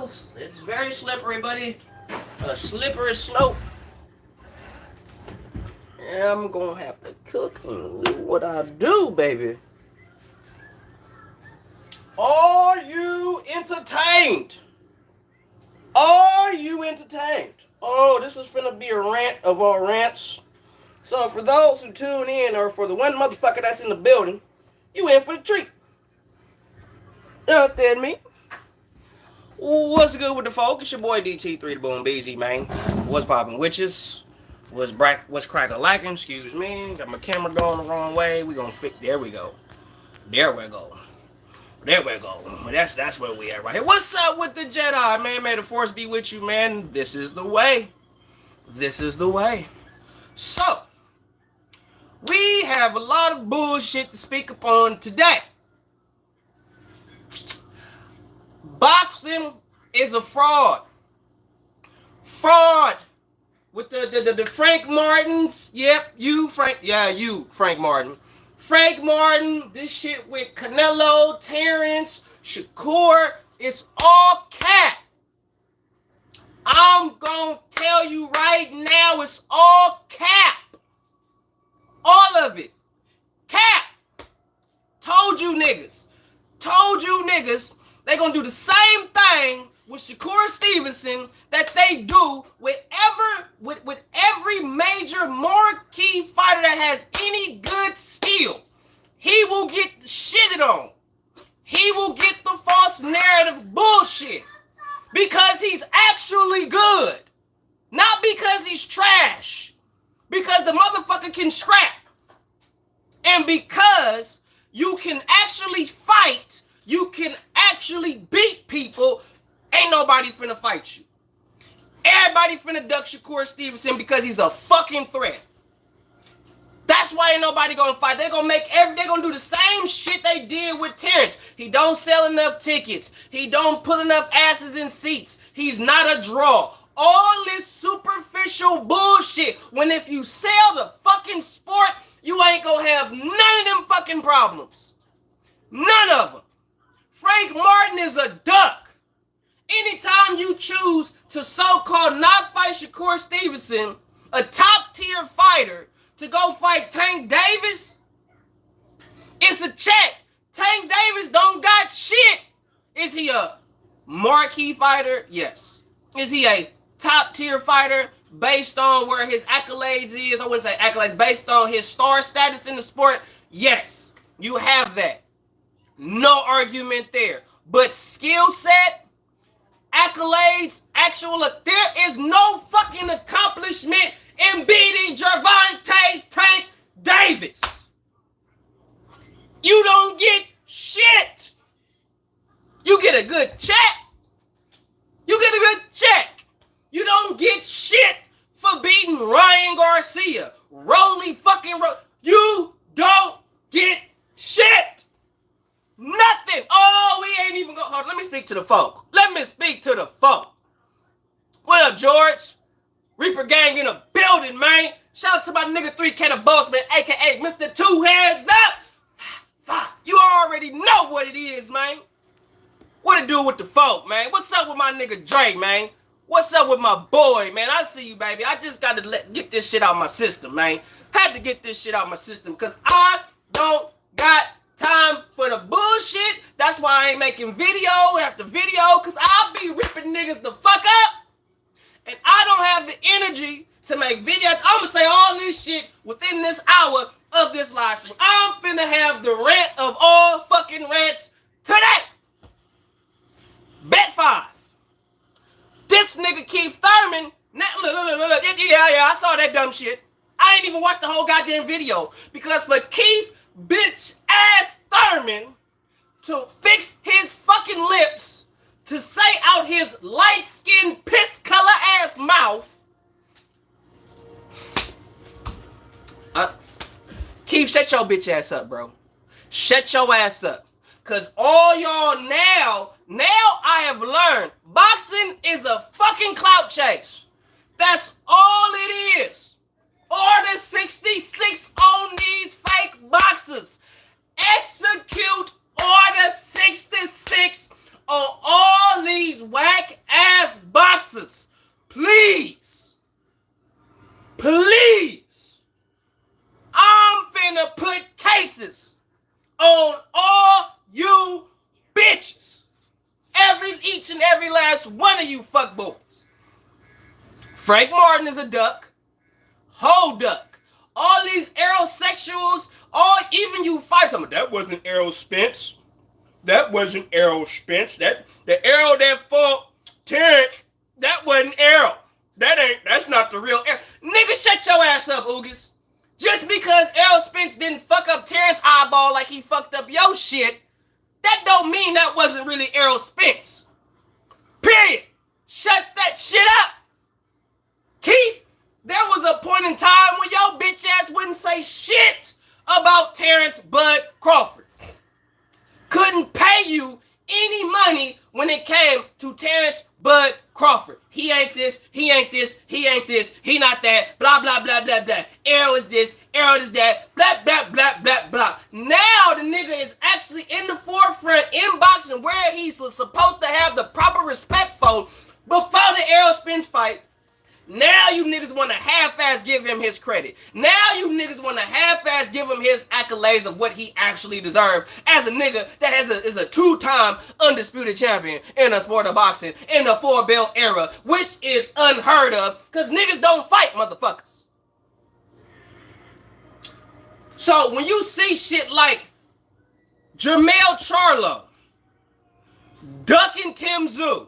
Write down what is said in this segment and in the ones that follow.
is. It's very slippery, buddy. A slippery slope. And I'm gonna have to cook and do what I do, baby. Are you entertained? Are you entertained? Oh, this is finna be a rant of all rants. So for those who tune in, or for the one motherfucker that's in the building, you in for the treat. You understand me? What's good with the folk? It's your boy DT3 the Boom BZ, man. What's poppin', witches? What's crackin' lacking? Excuse me. Got my camera going the wrong way. We gonna fix. There we go. There we go. There we go. That's where we at right here. What's up with the Jedi, man? May the Force be with you, man. This is the way. This is the way. So, we have a lot of bullshit to speak upon today. Boxing is a fraud. Fraud. With the Frank Martins. Yep, you, Frank. Yeah, you, Frank Martin. Frank Martin, this shit with Canelo, Terrence, Shakur, it's all cap. I'm gonna tell you right now, it's all cap. All of it. Cap. Told you niggas. They gonna do the same thing with Shakur Stevenson that they do with every major marquee fighter that has any good skill. He will get shitted on. He will get the false narrative bullshit because he's actually good. Not because he's trash. Because the motherfucker can scrap. And because you can actually fight, you can actually beat people, ain't nobody finna fight you. Everybody finna duck Shakur Stevenson because he's a fucking threat. That's why ain't nobody gonna fight. They gonna do the same shit they did with Terrence. He don't sell enough tickets. He don't put enough asses in seats. He's not a draw. All this superficial bullshit. When if you sell the fucking sport, you ain't gonna have none of them fucking problems. None of them. Frank Martin is a duck. Anytime you choose to so-called not fight Shakur Stevenson, a top-tier fighter, to go fight Tank Davis, it's a check. Tank Davis don't got shit. Is he a marquee fighter? Yes. Is he a top-tier fighter based on where his accolades is? I wouldn't say accolades. Based on his star status in the sport? Yes. You have that. No argument there. But skill set, accolades, there is no fucking accomplishment in beating Gervonta Tank Davis. You don't get shit. You get a good check. You don't get shit for beating Ryan Garcia. You don't get shit. Nothing. Oh, we ain't even gonna hold on. Let me speak to the folk. What up, George? Reaper Gang in the building, man. Shout out to my nigga 3K the Boss Man, aka Mr. Two Hands Up. You already know what it is, man. What it do with the folk, man? What's up with my nigga Dre, man? What's up with my boy, man? I see you, baby. I just gotta get this shit out my system, man. Had to get this shit out my system because I don't got time for the bullshit. That's why I ain't making video after video because I'll be ripping niggas the fuck up. And I don't have the energy to make videos. I'm gonna say all this shit within this hour of this live stream. I'm finna have the rant of all fucking rants today. Bet 5. This nigga Keith Thurman, yeah, I saw that dumb shit. I ain't even watched the whole goddamn video. Because for Keith bitch ass Thurman to fix his fucking lips, to say out his light-skinned piss color ass mouth, Keith, shut your bitch ass up, bro. Shut your ass up. Cause all y'all now I have learned boxing is a fucking clout chase. That's all it is. Order 66 on these fake boxers. Execute Order 66 on all these whack please, I'm finna put cases on all you bitches. Each and every last one of you fuckboys. Frank Martin is a duck. Whole duck. All these aerosexuals, even you fight them. That wasn't Errol Spence. That wasn't Errol Spence. The Errol that fought Terrence, that wasn't Errol. That's not the real Errol. Nigga, shut your ass up, Oogis. Just because Errol Spence didn't fuck up Terrence eyeball like he fucked up your shit, that don't mean that wasn't really Errol Spence. Period. Shut that shit up. Keith, there was a point in time when your bitch ass wouldn't say shit about Terrence Bud Crawford. Couldn't pay you any money when it came to Terrence Bud Crawford. He ain't this, he ain't this, he ain't this, he not that, blah, blah, blah, blah, blah. Errol is this, Errol is that, blah, blah, blah, blah, blah. Now the nigga is actually in the forefront in boxing where he's supposed to have the proper respect for before the Errol Spence fight. Now you niggas want to half-ass give him his credit. Now you niggas want to half-ass give him his accolades of what he actually deserved as a nigga that is a two-time undisputed champion in the sport of boxing in the four-belt era, which is unheard of because niggas don't fight motherfuckers. So when you see shit like Jermell Charlo ducking Tim Tszyu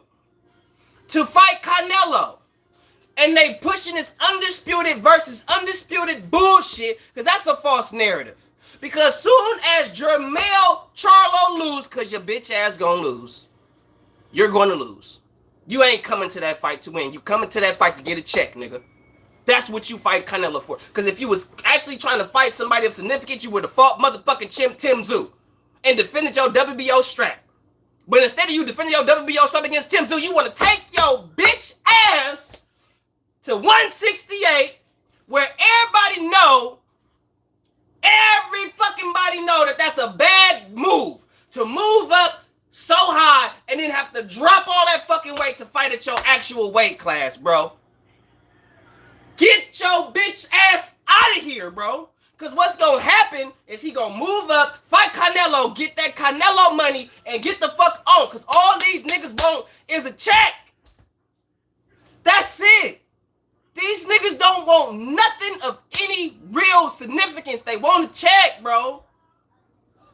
to fight Canelo, and they pushing this undisputed versus undisputed bullshit, because that's a false narrative. Because soon as Jermell Charlo lose, because your bitch ass gonna lose, you're gonna lose. You ain't coming to that fight to win. You coming to that fight to get a check, nigga. That's what you fight Canelo for. Because if you was actually trying to fight somebody of significance, you would have fought motherfucking Tim Tszyu and defended your WBO strap. But instead of you defending your WBO strap against Tim Tszyu, you want to take your bitch ass to 168, where every fucking body know that that's a bad move to move up so high and then have to drop all that fucking weight to fight at your actual weight class, bro. Get your bitch ass out of here, bro. Because what's going to happen is he going to move up, fight Canelo, get that Canelo money, and get the fuck on. Because all these niggas want is a check. That's it. These niggas don't want nothing of any real significance. They want a check, bro.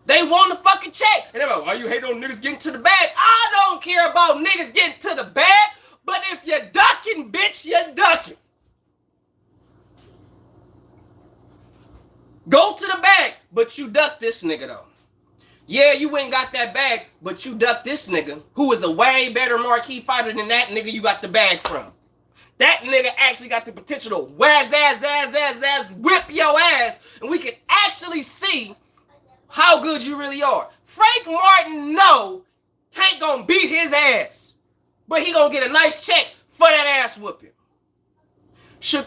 They want a fucking check. And they're like, why you hate on niggas getting to the bag? I don't care about niggas getting to the bag. But if you're ducking, bitch, you're ducking. Go to the bag, but you duck this nigga, though. Yeah, you ain't got that bag, but you duck this nigga, who is a way better marquee fighter than that nigga you got the bag from. That nigga actually got the potential to whip your ass, and we can actually see how good you really are. Frank Martin, no, Tank gonna beat his ass, but he gonna get a nice check for that ass whooping.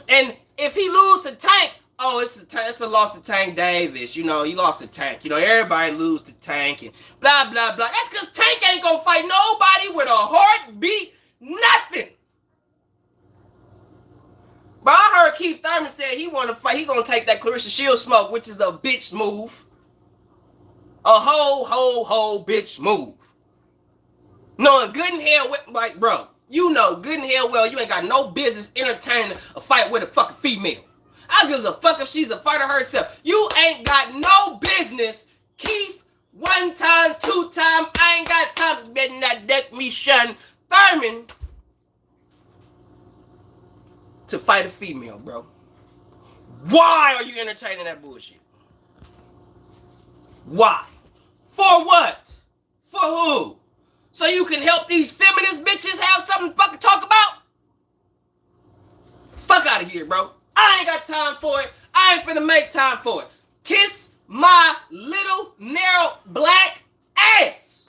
And if he lose to Tank, oh, it's a loss to Tank Davis. You know, he lost to Tank. You know, everybody lose to Tank and blah, blah, blah. That's because Tank ain't gonna fight nobody with a heartbeat, nothing. But I heard Keith Thurman said he want to fight. He gonna take that Clarissa Shields smoke, which is a bitch move. A whole bitch move. Knowing good and hell, like, bro, you know good and hell well you ain't got no business entertaining a fight with a fucking female. I give a fuck if she's a fighter herself. You ain't got no business, Keith. One time, two time, I ain't got time to bet that deck me shun Thurman to fight a female, bro. Why are you entertaining that bullshit? Why? For what? For who? So you can help these feminist bitches have something to fucking talk about? Fuck out of here, bro. I ain't got time for it. I ain't finna make time for it. Kiss my little narrow black ass.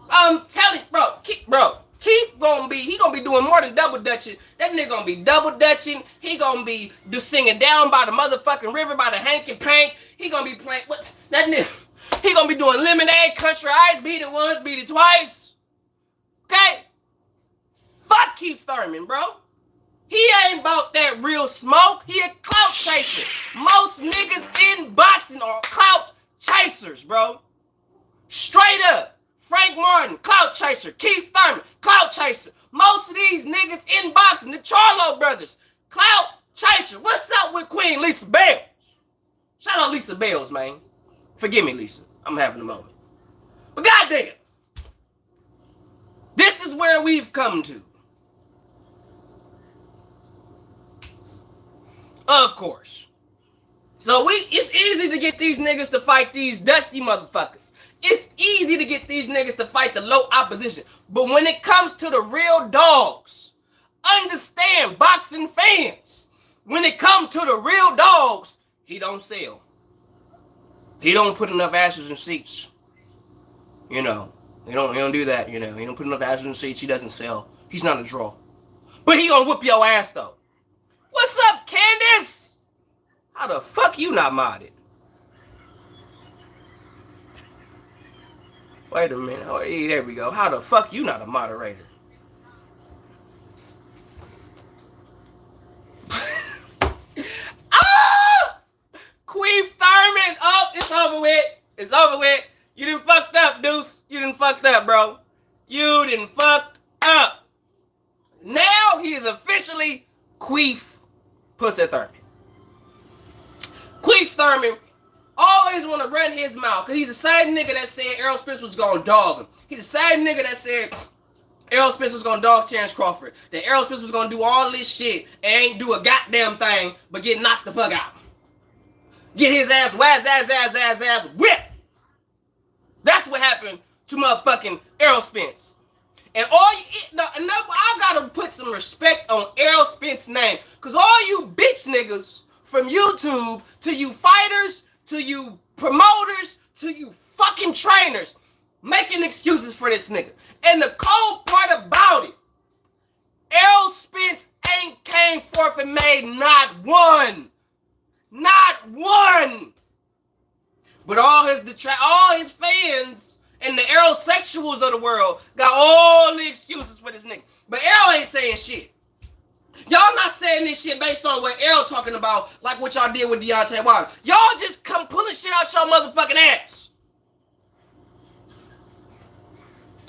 I'm telling you, bro. Keith gonna be doing more than double dutching. That nigga gonna be double dutching. He gonna be just singing down by the motherfucking river by the hanky pank. He gonna be playing what that nigga. He gonna be doing lemonade, country ice, beat it once, beat it twice. Okay? Fuck Keith Thurman, bro. He ain't about that real smoke. He a clout chaser. Most niggas in boxing are clout chasers, bro. Straight up. Frank Martin, clout chaser. Keith Thurman, clout chaser. Most of these niggas in boxing, the Charlo brothers, clout chaser. What's up with Queen Lisa Bales? Shout out Lisa Bales, man. Forgive me, Lisa. I'm having a moment. But goddamn, this is where we've come to. Of course. So it's easy to get these niggas to fight these dusty motherfuckers. It's easy to get these niggas to fight the low opposition. But when it comes to the real dogs, understand, boxing fans, when it comes to the real dogs, he don't sell. He don't put enough asses in seats. You know, he don't do that, you know. He don't put enough asses in seats. He doesn't sell. He's not a draw. But he gonna whoop your ass, though. What's up, Candace? How the fuck you not modded? Wait a minute. Oh, hey, there we go. How the fuck you not a moderator? Ah! Queef Thurman. Oh, it's over with. It's over with. You done fucked up, Deuce. You done fucked up, bro. You done fucked up. Now he is officially Queef Pussy Thurman. Queef Thurman always want to run his mouth because he's the same nigga that said Errol Spence was going to dog him. He's the same nigga that said Errol Spence was going to dog Terrence Crawford. That Errol Spence was going to do all this shit and ain't do a goddamn thing but get knocked the fuck out. Get his ass whipped. That's what happened to motherfucking Errol Spence. And I gotta put some respect on Errol Spence's name. Cause all you bitch niggas from YouTube to you fighters to you promoters to you fucking trainers making excuses for this nigga. And the cold part about it, Errol Spence ain't came forth and made not one. Not one. But all his fans and the Errol-sexuals of the world got all the excuses for this nigga. But Errol ain't saying shit. Y'all not saying this shit based on what Errol talking about, like what y'all did with Deontay Wilder. Y'all just come pulling shit out your motherfucking ass.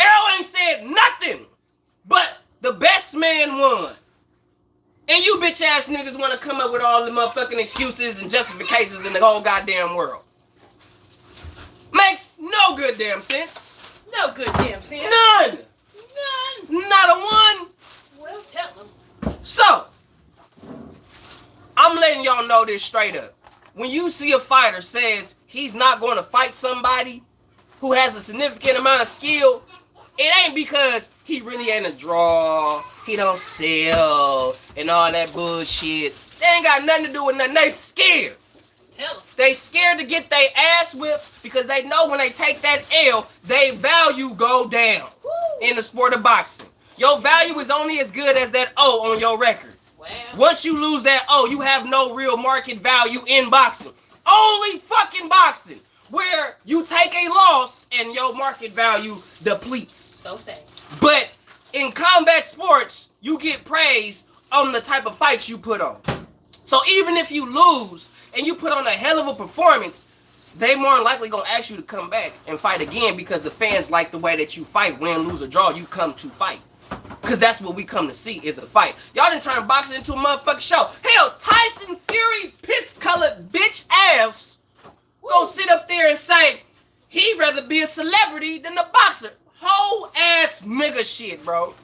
Errol ain't said nothing, but the best man won. And you bitch ass niggas want to come up with all the motherfucking excuses and justifications in the whole goddamn world. Makes no good damn sense. No good damn sense. None. None. Not a one. Well, tell them. So, I'm letting y'all know this straight up. When you see a fighter says he's not going to fight somebody who has a significant amount of skill, it ain't because he really ain't a draw, he don't sell, and all that bullshit. They ain't got nothing to do with nothing. They scared. They scared to get their ass whipped because they know when they take that L, their value go down. Woo. In the sport of boxing. Your value is only as good as that O on your record. Wow. Once you lose that O, you have no real market value in boxing. Only fucking boxing, where you take a loss and your market value depletes. So sad. But in combat sports, you get praise on the type of fights you put on. So even if you lose and you put on a hell of a performance, they more than likely gonna ask you to come back and fight again because the fans like the way that you fight. Win, lose, or draw, you come to fight. Because that's what we come to see is a fight. Y'all done turn boxing into a motherfucking show. Hell, Tyson Fury, piss-colored bitch ass, go sit up there and say he'd rather be a celebrity than a boxer. Whole ass nigga shit, bro.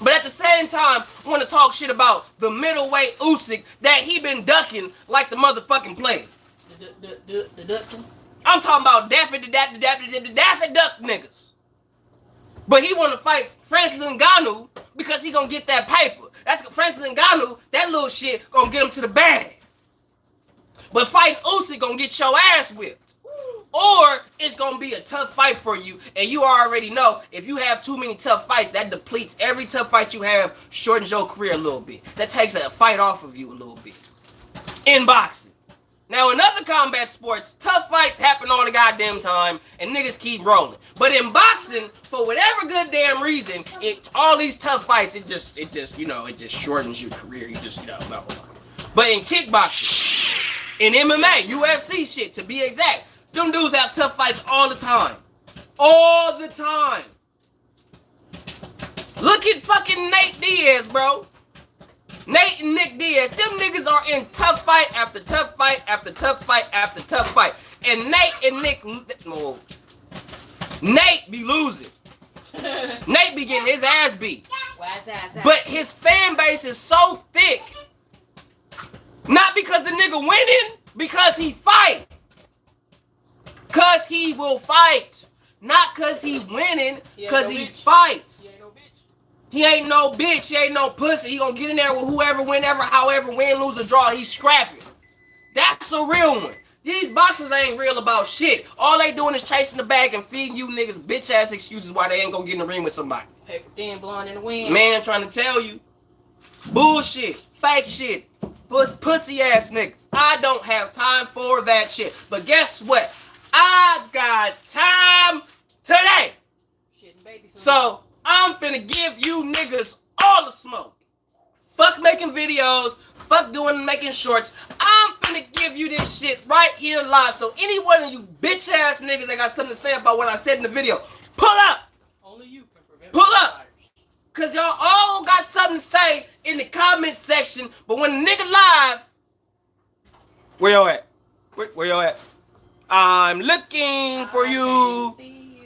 But at the same time, want to talk shit about the middleweight Usyk that he been ducking like the motherfucking plague. The ducking? I'm talking about Daffy Duck niggas. But he want to fight Francis Ngannou because he gonna get that paper. That's Francis Ngannou, that little shit gonna get him to the bag. But fighting Usyk gonna get your ass whipped. Or it's going to be a tough fight for you. And you already know, if you have too many tough fights, that depletes every tough fight you have, shortens your career a little bit. That takes a fight off of you a little bit. In boxing. Now, in other combat sports, tough fights happen all the goddamn time, and niggas keep rolling. But in boxing, for whatever good damn reason, all these tough fights, it just shortens your career. You just, blah, blah, blah. But in kickboxing, in MMA, UFC shit, to be exact, them dudes have tough fights all the time. All the time. Look at fucking Nate Diaz, bro. Nate and Nick Diaz, them niggas are in tough fight after tough fight after tough fight after tough fight. And Nate and Nick, Nate be losing. Nate be getting his ass beat. But his fan base is so thick. Not because the nigga winning, because he fight. Cause he will fight. Not cause he winning, cause he fights. He ain't no bitch. He ain't no pussy. He gonna get in there with whoever, whenever, however, win, lose, or draw. He's scrapping. That's a real one. These boxers ain't real about shit. All they doing is chasing the bag and feeding you niggas bitch ass excuses why they ain't gonna get in the ring with somebody. Paper thin, blowing in the wind. Man, trying to tell you. Bullshit. Fake shit. Pussy ass niggas. I don't have time for that shit. But guess what? I got time today. Shit and baby food. So, I'm finna give you niggas all the smoke. Fuck making videos. Fuck making shorts. I'm finna give you this shit right here live. So any one of you bitch ass niggas that got something to say about what I said in the video, pull up. Only you can prevent Pull up. Cause y'all all got something to say in the comment section. But when the nigga live, where y'all at? Where y'all at? I'm looking for you.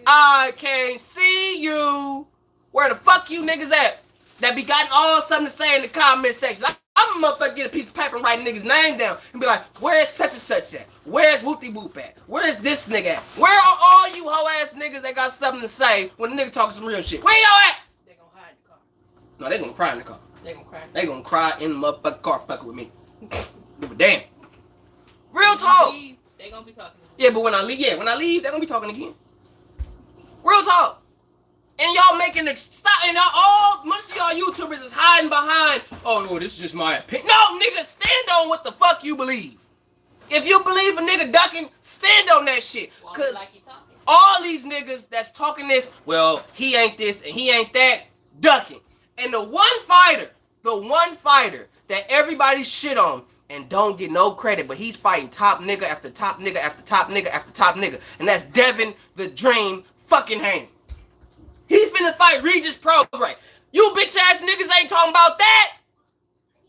I can't see you. Where the fuck you niggas at? That be gotten all something to say in the comment section. I'm a motherfucker get a piece of paper and write a nigga's name down and be like, where's such and such at? Where's Whoopty Whoop at? Where's this nigga at? Where are all you hoe ass niggas that got something to say when the nigga talking some real shit? Where y'all at? They gonna hide in the car. No, they gonna cry in the car. They gonna cry. They gonna cry in the motherfucking car fucking with me. Give a damn. Real talk. They gonna be talking. Yeah, but when I leave, they're gonna be talking again. Real talk. And y'all making it stop, and most of y'all YouTubers is hiding behind, oh no, this is just my opinion. No, nigga, stand on what the fuck you believe. If you believe a nigga ducking, stand on that shit. Cause all these niggas that's talking this, well, he ain't this and he ain't that, ducking. And the one fighter that everybody shit on and don't get no credit, but he's fighting top nigga after top nigga after top nigga after top nigga. And that's Devin the Dream fucking Haney. He finna fight Regis Prograis. You bitch ass niggas ain't talking about that.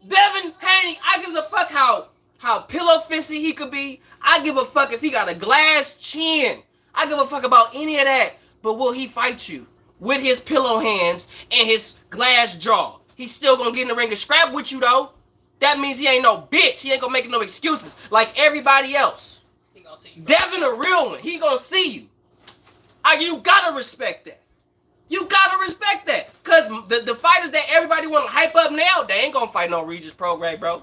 Devin Haney, I give a fuck how pillow fisted he could be. I give a fuck if he got a glass chin. I give a fuck about any of that. But will he fight you with his pillow hands and his glass jaw? He's still gonna get in the ring and scrap with you though. That means he ain't no bitch. He ain't gonna make no excuses like everybody else. He gonna see you. Devin a real one. He gonna see you. You gotta respect that. You gotta respect that. Cause the fighters that everybody wanna hype up now, they ain't gonna fight no Regis Prograis, bro.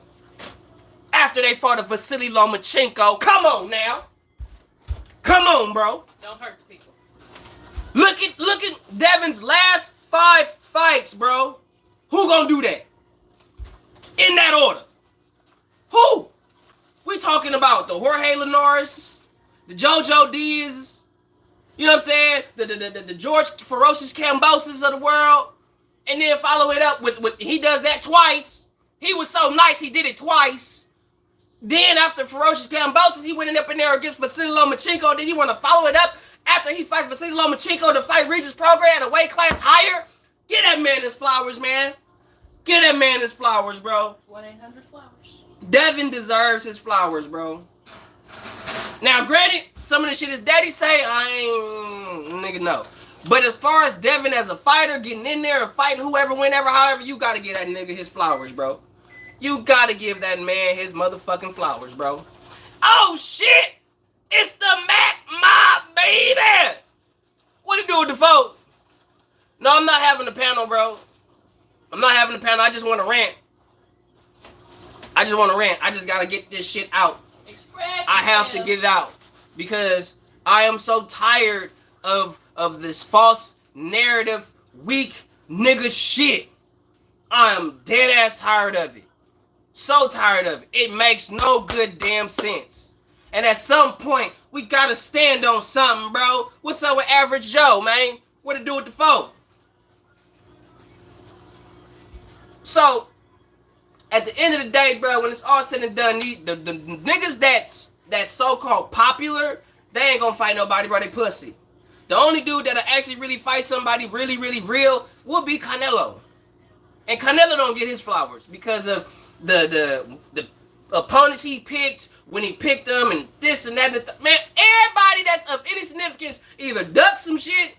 After they fought a Vasily Lomachenko. Come on now. Come on, bro. Don't hurt the people. Look at Devin's last 5 fights, bro. Who gonna do that? In that order. Who? We talking about the Jorge Linares, the JoJo Diaz, you know what I'm saying? The George Ferocious Camboses of the world. And then follow it up with he does that twice. He was so nice he did it twice. Then after Ferocious Camboses, he went up in there against Vasily Lomachenko. Then he want to follow it up after he fights Vasily Lomachenko to fight Regis Prograis at a weight class higher. Get that man his flowers, man. Get that man his flowers, bro. 1-800-Flowers. Devin deserves his flowers, bro. Now, granted, some of the shit his daddy say, I ain't, nigga, no. But as far as Devin as a fighter, getting in there and fighting whoever, whenever, however, you gotta give that nigga his flowers, bro. You gotta give that man his motherfucking flowers, bro. Oh, shit! It's the Mac Mob, baby! What it do with the vote? No, I'm not having a panel, bro. I'm not having a panel. I just want to rant. I just gotta get this shit out. I have to get it out because I am so tired of this false narrative, weak nigga shit. I am dead ass tired of it. So tired of it. It makes no good damn sense. And at some point, we gotta stand on something, bro. What's up with Average Joe, man? What to do with the phone? So, at the end of the day, bro, when it's all said and done, the niggas that's so-called popular, they ain't gonna fight nobody, bro. They pussy. The only dude that'll actually really fight somebody really, really real will be Canelo. And Canelo don't get his flowers because of the opponents he picked when he picked them and this and that. Man, everybody that's of any significance either duck some shit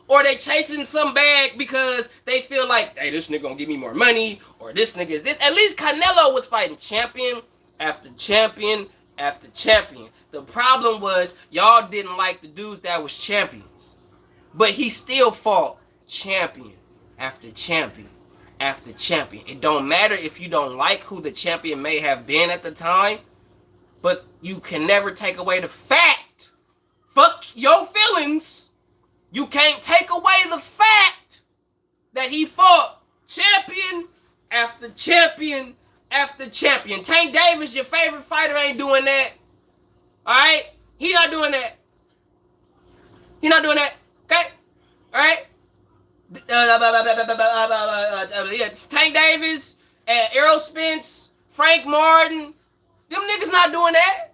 or they chasing some bag because they feel like, hey, this nigga gonna give me more money, or this nigga is this. At least Canelo was fighting champion after champion after champion. The problem was y'all didn't like the dudes that was champions. But he still fought champion after champion after champion. It don't matter if you don't like who the champion may have been at the time, but you can never take away the fact. Fuck your feelings. You can't take away the fact that he fought champion after champion after champion. Tank Davis, your favorite fighter, ain't doing that. Alright? He not doing that. He not doing that. Okay? Alright? Tank Davis, Errol Spence, Frank Martin. Them niggas not doing that.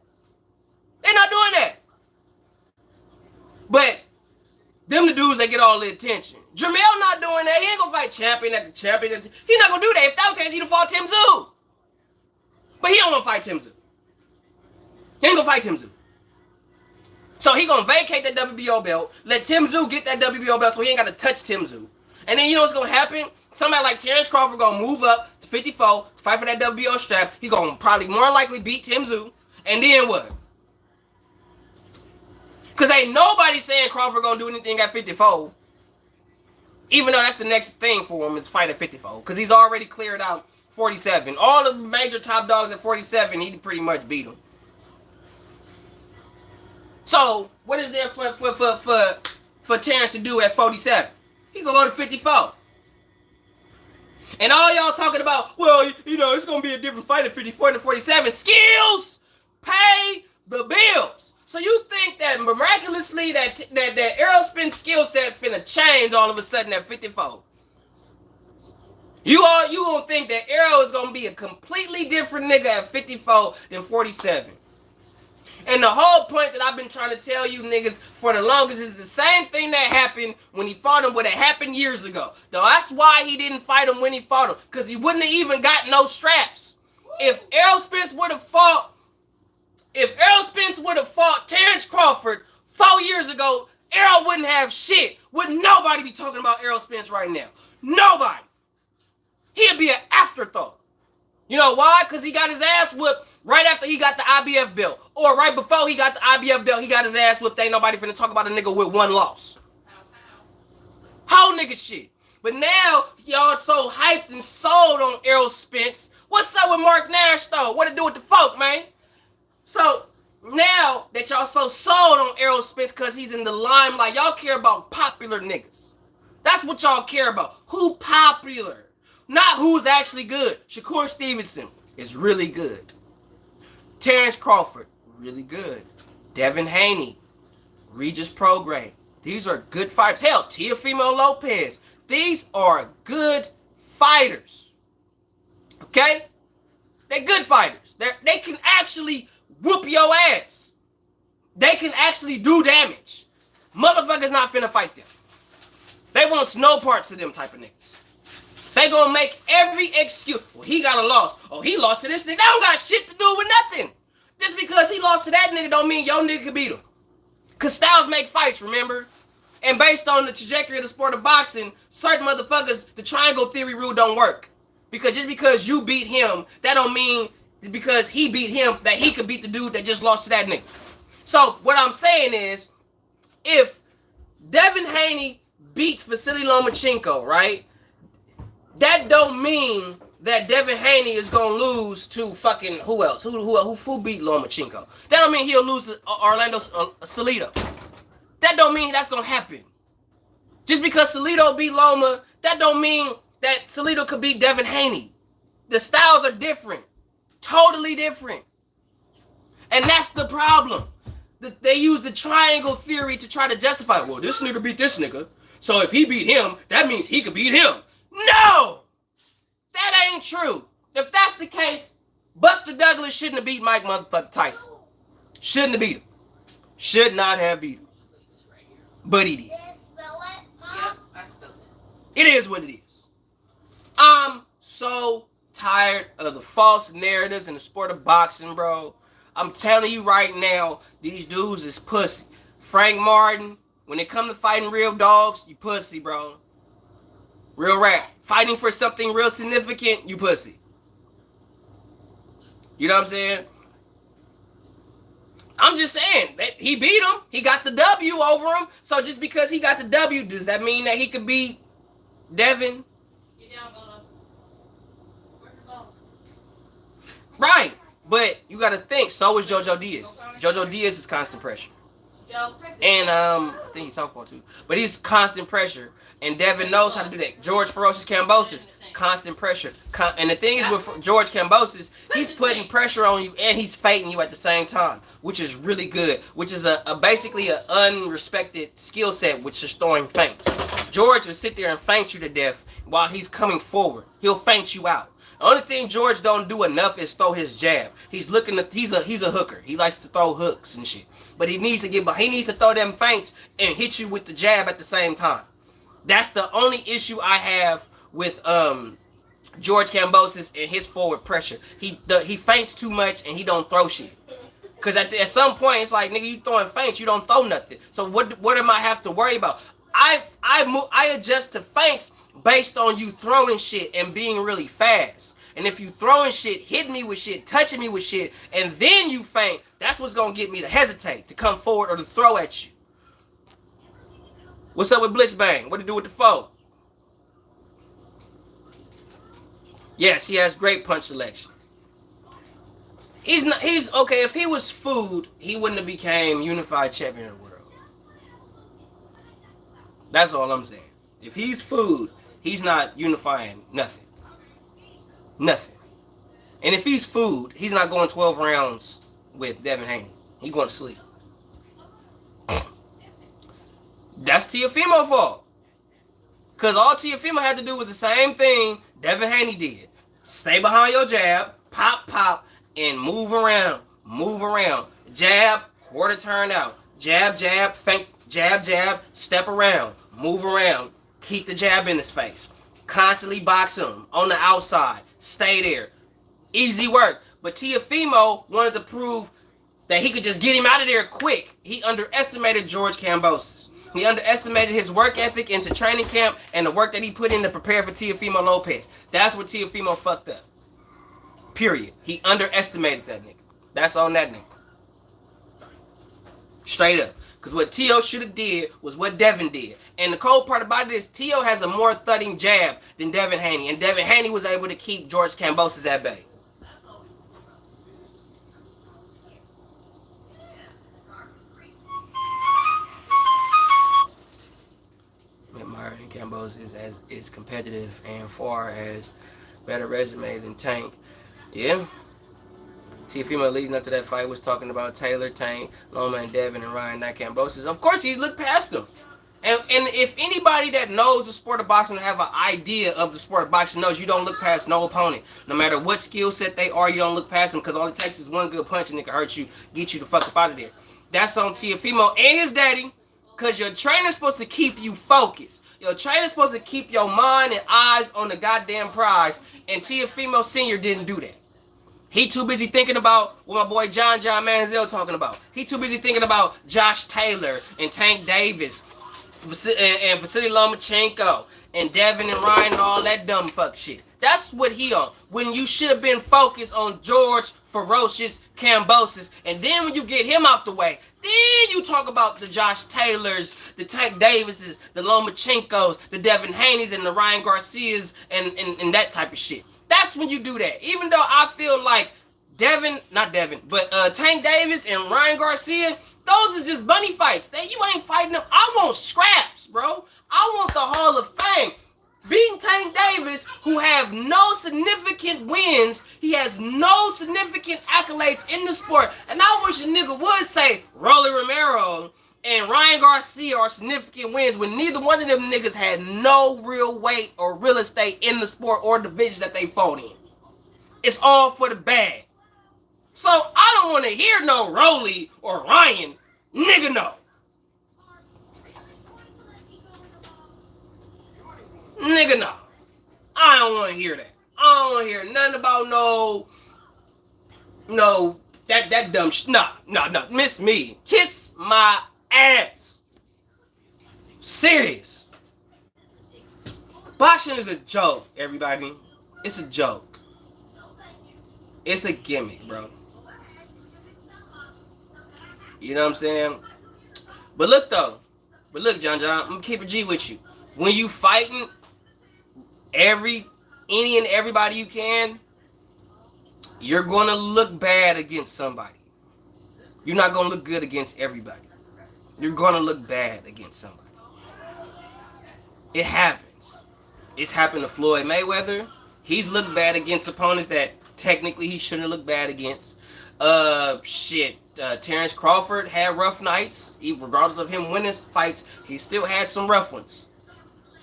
They not doing that. But them the dudes that get all the attention. Jermell not doing that. He ain't gonna fight champion after champion. He not gonna do that. If that was the case, he'd have fought Tim Tszyu. But he don't wanna fight Tim Tszyu. He ain't gonna fight Tim Tszyu. So he gonna vacate that WBO belt, let Tim Tszyu get that WBO belt so he ain't gotta touch Tim Tszyu. And then you know what's gonna happen? Somebody like Terrence Crawford gonna move up to 54, fight for that WBO strap. He gonna probably more likely beat Tim Tszyu. And then what? Because ain't nobody saying Crawford gonna do anything at 54. Even though that's the next thing for him is fight at 54. Because he's already cleared out 47. All the major top dogs at 47, he pretty much beat them. So, what is there for Terrence to do at 47? He gonna go to 54. And all y'all talking about, well, you know, it's gonna be a different fight at 54 than 47. Skills pay the bills. So you think that miraculously that Errol Spence skill set finna change all of a sudden at 54? You gonna think that Errol is gonna be a completely different nigga at 54 than 47? And the whole point that I've been trying to tell you niggas for the longest is the same thing that happened when he fought him, what had happened years ago. Though that's why he didn't fight him when he fought him, because he wouldn't have even got no straps. If Errol Spence would have fought Terrence Crawford 4 years ago, Errol wouldn't have shit. Would nobody be talking about Errol Spence right now? Nobody. He'd be an afterthought. You know why? Because he got his ass whooped right after he got the IBF belt. Or right before he got the IBF belt, he got his ass whooped. Ain't nobody finna talk about a nigga with one loss. Whole nigga shit. But now, y'all so hyped and sold on Errol Spence. What's up with Mark Nash, though? What to do with the folk, man? So, now that y'all so sold on Errol Spence because he's in the limelight, y'all care about popular niggas. That's what y'all care about. Who popular? Not who's actually good. Shakur Stevenson is really good. Terrence Crawford, really good. Devin Haney, Regis Prograis. These are good fighters. Hell, Teofimo Lopez. These are good fighters. Okay? They're good fighters. They can actually whoop your ass. They can actually do damage. Motherfuckers not finna fight them. They want no parts of them type of niggas. They gonna make every excuse. Well, he got a loss. Oh, he lost to this nigga. That don't got shit to do with nothing. Just because he lost to that nigga don't mean your nigga can beat him. Because styles make fights, remember? And based on the trajectory of the sport of boxing, certain motherfuckers, the triangle theory rule don't work. Because just because you beat him, that don't mean because he beat him that he could beat the dude that just lost to that nigga. So what I'm saying is, if Devin Haney beats Vasily Lomachenko, right? That don't mean that Devin Haney is gonna lose to fucking who else? Who beat Lomachenko? That don't mean he'll lose to Orlando Salido. That don't mean that's gonna happen. Just because Salido beat Loma, that don't mean that Salido could beat Devin Haney. The styles are different. Totally different. And that's the problem. They use the triangle theory to try to justify, well, this nigga beat this nigga. So if he beat him, that means he could beat him. No! That ain't true. If that's the case, Buster Douglas shouldn't have beat Mike motherfucking Tyson. Shouldn't have beat him. Should not have beat him. But he did. Yep, I spilled it. It is what it is. I'm so tired of the false narratives in the sport of boxing, bro. I'm telling you right now, these dudes is pussy. Frank Martin, when it come to fighting real dogs, you pussy, bro. Real rap. Fighting for something real significant, you pussy. You know what I'm saying? I'm just saying that he beat him. He got the W over him. So just because he got the W, does that mean that he could beat Devin? Get down, Bono. Where's the ball? Right. But you got to think, so is JoJo Diaz. JoJo Diaz is constant pressure. Joe, take this. And I think he's softball too. But he's constant pressure. And Devin knows how to do that. George Ferocious Kambosos, constant pressure. And the thing is with George Kambosos, he's putting pressure on you and he's fighting you at the same time, which is really good. Which is basically an unrespected skill set, which is throwing feints. George will sit there and feint you to death while he's coming forward. He'll feint you out. The only thing George don't do enough is throw his jab. He's a hooker. He likes to throw hooks and shit. But he needs to throw them feints and hit you with the jab at the same time. That's the only issue I have with George Kambosos and his forward pressure. He feints too much and he don't throw shit. Cause at some point it's like, nigga, you throwing feints, you don't throw nothing. So what am I have to worry about? I adjust to feints based on you throwing shit and being really fast. And if you throwing shit, hitting me with shit, touching me with shit, and then you feint, that's what's gonna get me to hesitate, to come forward or to throw at you. What's up with Blitzbang? What to do with the foe? Yes, he has great punch selection. He's okay. If he was food, he wouldn't have became unified champion of the world. That's all I'm saying. If he's food, he's not unifying nothing. Nothing. And if he's food, he's not going 12 rounds with Devin Haney. He's going to sleep. That's Teofimo fault. Because all Teofimo had to do was the same thing Devin Haney did. Stay behind your jab, pop, pop, and move around. Move around. Jab, quarter turn out. Jab, jab, feint, jab, jab, step around. Move around. Keep the jab in his face. Constantly box him on the outside. Stay there. Easy work. But Teofimo wanted to prove that he could just get him out of there quick. He underestimated George Kambosos. He underestimated his work ethic into training camp and the work that he put in to prepare for Teofimo Lopez. That's what Teofimo fucked up. Period. He underestimated that nigga. That's on that nigga. Straight up. Because what Teo should have did was what Devin did. And the cold part about it is Teo has a more thudding jab than Devin Haney. And Devin Haney was able to keep George Kambosos at bay. Myron Kambosos is competitive and far as better resume than Tank. Yeah. Teofimo leading up to that fight was talking about Taylor, Tank, Loma, and Devin, and Ryan, not Kambosos. Of course, he looked past them. And if anybody that knows the sport of boxing and have an idea of the sport of boxing knows you don't look past no opponent. No matter what skill set they are, you don't look past them because all it takes is one good punch and it can hurt you, get you the fuck up out of there. That's on Teofimo and his daddy because your trainer's supposed to keep you focused. Your trainer's supposed to keep your mind and eyes on the goddamn prize. And Teofimo Sr. didn't do that. He too busy thinking about what my boy John Manziel talking about. He too busy thinking about Josh Taylor and Tank Davis and Vasily Lomachenko and Devin and Ryan and all that dumb fuck shit. That's what he on. When you should have been focused on George Ferocious Kambosos. And then when you get him out the way, then you talk about the Josh Taylors, the Tank Davises, the Lomachenkos, the Devin Haneys, and the Ryan Garcias and that type of shit. That's when you do that. Even though I feel like Tank Davis and Ryan Garcia, those are just bunny fights. You ain't fighting them. I want scraps, bro. I want the Hall of Fame. beating Tank Davis, who have no significant wins. He has no significant accolades in the sport. And I wish a nigga would say Rolly Romero and Ryan Garcia are significant wins when neither one of them niggas had no real weight or real estate in the sport or division that they fought in. It's all for the bag. So I don't want to hear no Rolly or Ryan. Nigga, no. Nigga, no. I don't want to hear that. I don't want to hear nothing about that dumb shit. No. Miss me. Kiss my ass. Serious. Boxing is a joke, everybody. It's a joke. It's a gimmick, bro. You know what I'm saying? But look, John, I'm gonna keep a G with you. When you fighting any and everybody you can, you're gonna look bad against somebody. You're not gonna look good against everybody. You're gonna look bad against somebody. It happens. It's happened to Floyd Mayweather. He's looked bad against opponents that technically he shouldn't have looked bad against. Terrence Crawford had rough nights. Regardless of him winning fights, he still had some rough ones.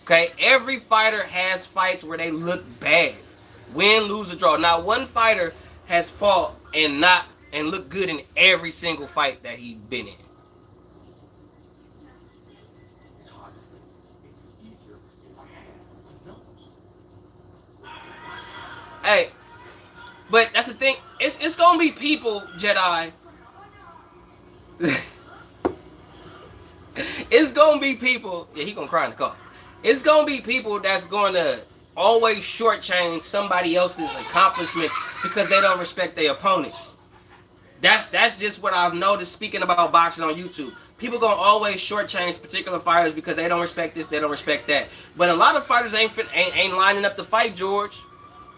Okay, every fighter has fights where they look bad. Win, lose, or draw. Now, one fighter has fought and looked good in every single fight that he's been in. Hey, but that's the thing. It's gonna be people, Jedi. It's gonna be people. Yeah, he gonna cry in the car. It's gonna be people that's gonna always shortchange somebody else's accomplishments because they don't respect their opponents. That's just what I've noticed speaking about boxing on YouTube. People gonna always shortchange particular fighters because they don't respect this, they don't respect that. But a lot of fighters ain't lining up to fight George.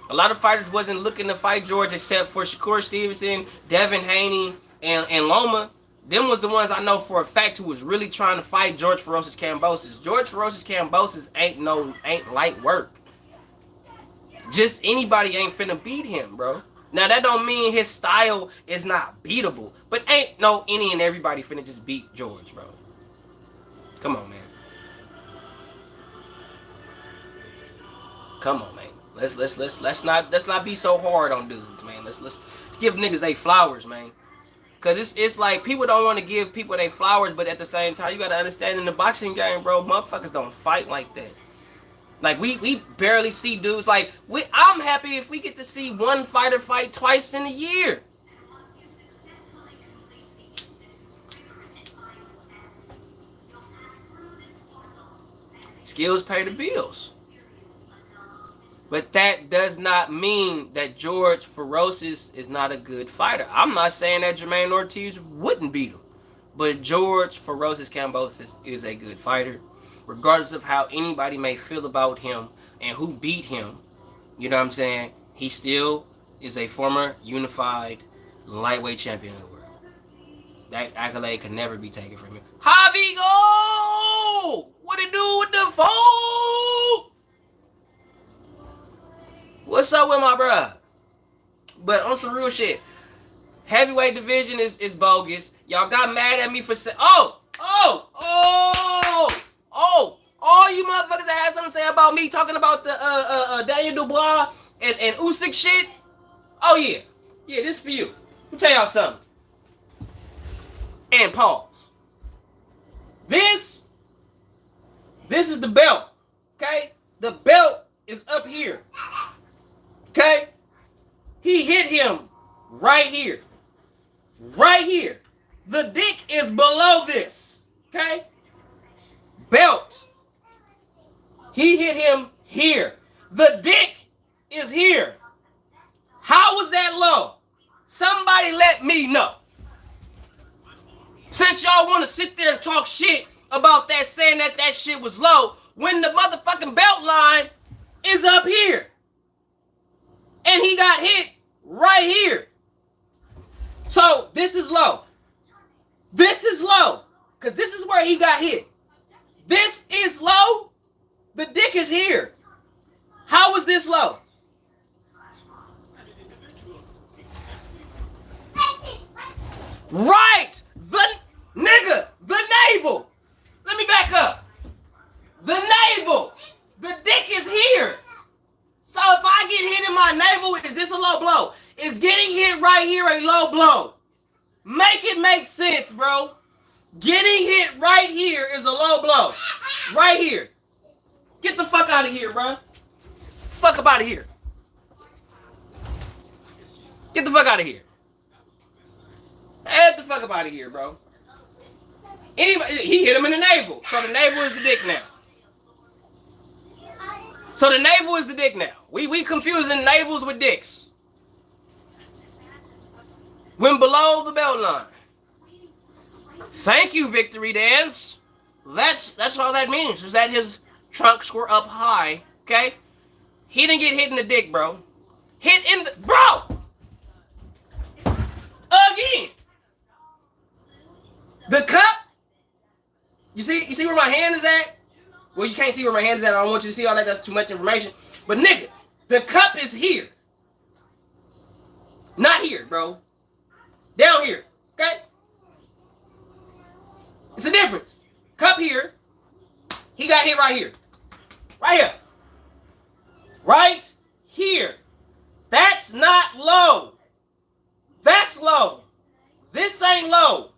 A lot of fighters wasn't looking to fight George except for Shakur Stevenson, Devin Haney, and Loma. Them was the ones I know for a fact who was really trying to fight George Ferocious Kambosos. George Ferocious Kambosos ain't light work. Just anybody ain't finna beat him, bro. Now that don't mean his style is not beatable, but ain't no any and everybody finna just beat George, bro. Come on, man. Come on, man. Let's not be so hard on dudes, man. Let's give niggas they flowers, man. Cause it's like people don't want to give people they flowers, but at the same time, you gotta understand in the boxing game, bro, motherfuckers don't fight like that. Like we barely see dudes like I'm happy if we get to see one fighter fight twice in a year. Skills pay the bills. But that does not mean that George Ferocious is not a good fighter. I'm not saying that Jermaine Ortiz wouldn't beat him. But George Ferocious Kambosos is a good fighter. Regardless of how anybody may feel about him and who beat him, you know what I'm saying? He still is a former unified lightweight champion of the world. That accolade can never be taken from him. Javi Go! What it do with the fool? What's up with my bruh? But on some real shit, heavyweight division is bogus. Y'all got mad at me for saying, all you motherfuckers that had something to say about me talking about the Daniel Dubois and Usyk shit. Oh yeah, this for you. Let me tell y'all something. And pause. This is the belt. Okay, the belt is up here. Okay? He hit him right here. Right here. The dick is below this. Okay? Belt. He hit him here. The dick is here. How was that low? Somebody let me know. Since y'all want to sit there and talk shit about that, saying that shit was low, when the motherfucking belt line is up here. And he got hit right here. So this is low. This is low. Because this is where he got hit. This is low. The dick is here. How was this low? Right! The navel! Let me back up. The navel! The dick is here! So if I get hit in my navel, is this a low blow? Is getting hit right here a low blow? Make it make sense, bro. Getting hit right here is a low blow. Right here. Get the fuck out of here, bro. Fuck up out of here. Get the fuck out of here. Get the fuck up out of here, bro. Anybody, he hit him in the navel. So the navel is the dick now. So the navel is the dick now. We confusing navels with dicks. When below the belt line. Thank you, Victory Dance. That's all that means, is that his trunks were up high, okay? He didn't get hit in the dick, bro. Hit in the... Bro! Again! The cup? You see where my hand is at? Well, you can't see where my hand is at. I don't want you to see all that. That's too much information. But nigga, the cup is here. Not here, bro. Down here, okay? It's a difference. Cup here. He got hit right here. Right here. Right here. That's not low. That's low. This ain't low.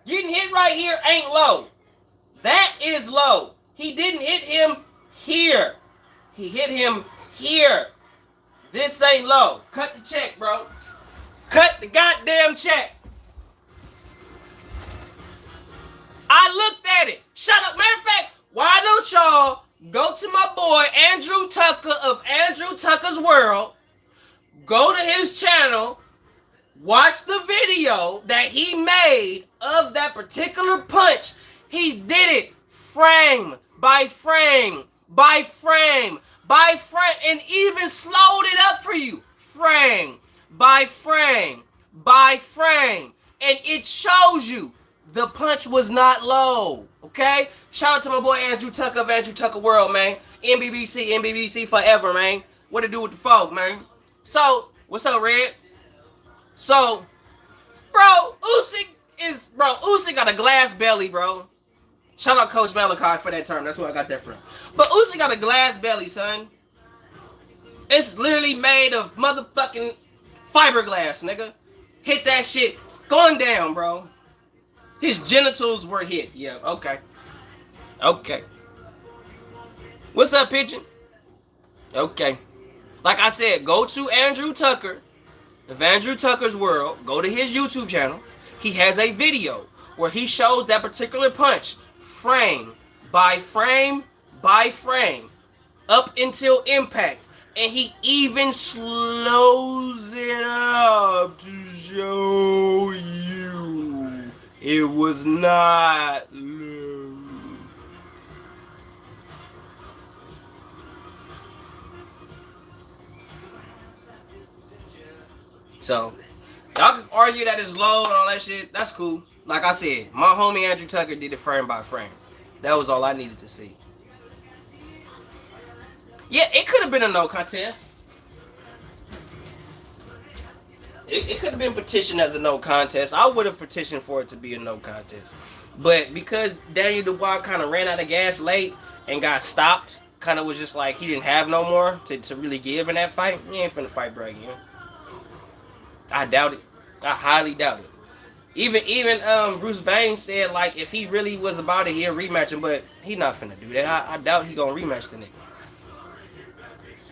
Getting hit right here ain't low. That is low. He didn't hit him here. He hit him here. This ain't low. Cut the check, bro. Cut the goddamn check. I looked at it. Shut up. Matter of fact, why don't y'all go to my boy Andrew Tucker of Andrew Tucker's World. Go to his channel. Watch the video that he made of that particular punch. He did it frame by frame by frame by frame and even slowed it up for you. Frame by frame by frame. And it shows you the punch was not low. Okay? Shout out to my boy Andrew Tucker of Andrew Tucker World, man. NBBC forever, man. What to do with the folk, man? So, what's up, Red? So, bro, Usyk got a glass belly, bro. Shout out Coach Malachi for that term. That's where I got that from. But Usyk got a glass belly, son. It's literally made of motherfucking fiberglass, nigga. Hit that shit. Going down, bro. His genitals were hit. Yeah, okay. Okay. What's up, Pigeon? Okay. Like I said, go to Andrew Tucker of Andrew Tucker's World. Go to his YouTube channel. He has a video where he shows that particular punch frame by frame by frame up until impact. And he even slows it up to show you it was not low. So, y'all can argue that it's low and all that shit. That's cool. Like I said, my homie Andrew Tucker did it frame by frame. That was all I needed to see. Yeah, it could have been a no contest. It could have been petitioned as a no contest. I would have petitioned for it to be a no contest. But because Daniel Dubois kind of ran out of gas late and got stopped, kind of was just like he didn't have no more to really give in that fight, he ain't finna fight bro again. I doubt it. I highly doubt it. Even Bruce Vain said like if he really was about it, he'll rematch him, but he not finna do that. I doubt he gonna rematch the nigga.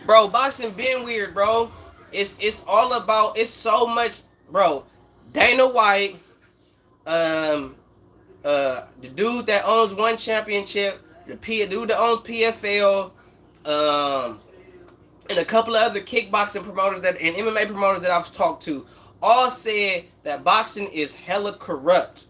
Bro, boxing been weird, bro. It's all about, it's so much, bro. Dana White, the dude that owns one championship, the dude that owns PFL, and a couple of other kickboxing promoters and MMA promoters that I've talked to, all said that boxing is hella corrupt.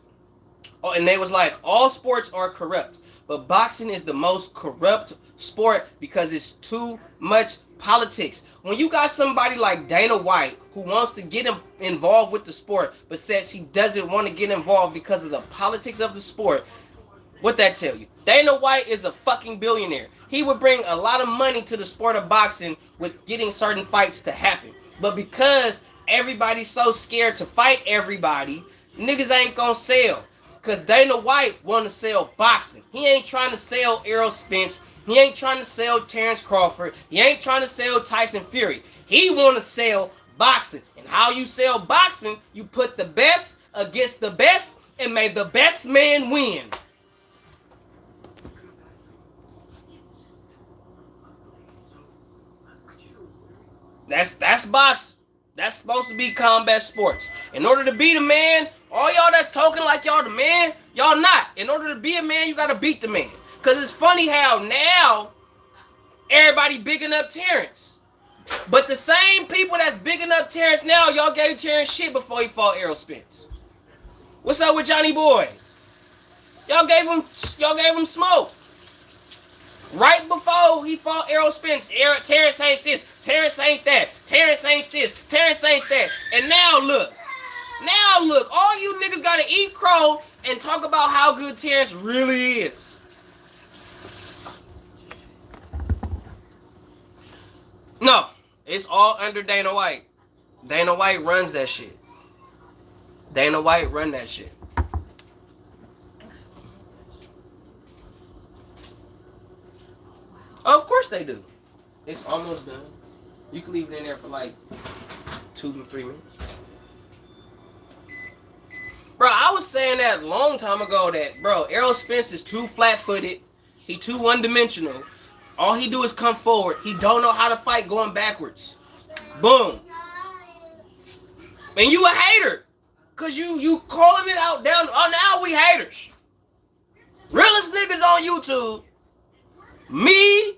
Oh, and they was like, all sports are corrupt, but boxing is the most corrupt sport because it's too much politics. When you got somebody like Dana White who wants to get involved with the sport but says he doesn't want to get involved because of the politics of the sport, What that tell you? Dana White is a fucking billionaire. He would bring a lot of money to the sport of boxing with getting certain fights to happen. But because everybody's so scared to fight everybody, niggas ain't gonna sell. Cause Dana White wanna sell boxing. He ain't trying to sell Errol Spence. He ain't trying to sell Terrence Crawford. He ain't trying to sell Tyson Fury. He wanna sell boxing. And how you sell boxing, you put the best against the best and may the best man win. That's boxing. That's supposed to be combat sports. In order to be the man, all y'all that's talking like y'all the man, y'all not. In order to be a man, you gotta beat the man. Cause it's funny how now everybody bigging up Terrence. But the same people that's bigging up Terrence now, y'all gave Terrence shit before he fought Errol Spence. What's up with Johnny Boy? Y'all gave him smoke. Right before he fought Errol Spence, Terrence ain't this, Terrence ain't that, Terrence ain't this, Terrence ain't that. And now look, all you niggas gotta eat crow and talk about how good Terrence really is. No, it's all under Dana White. Dana White runs that shit. Dana White run that shit. Of course they do. It's almost done. You can leave it in there for like 2 to 3 minutes. Bro, I was saying that a long time ago that, bro, Errol Spence is too flat-footed. He too one-dimensional. All he do is come forward. He don't know how to fight going backwards. Boom. And you a hater. Because you calling it out down. Oh, now we haters. Realest niggas on YouTube. Me,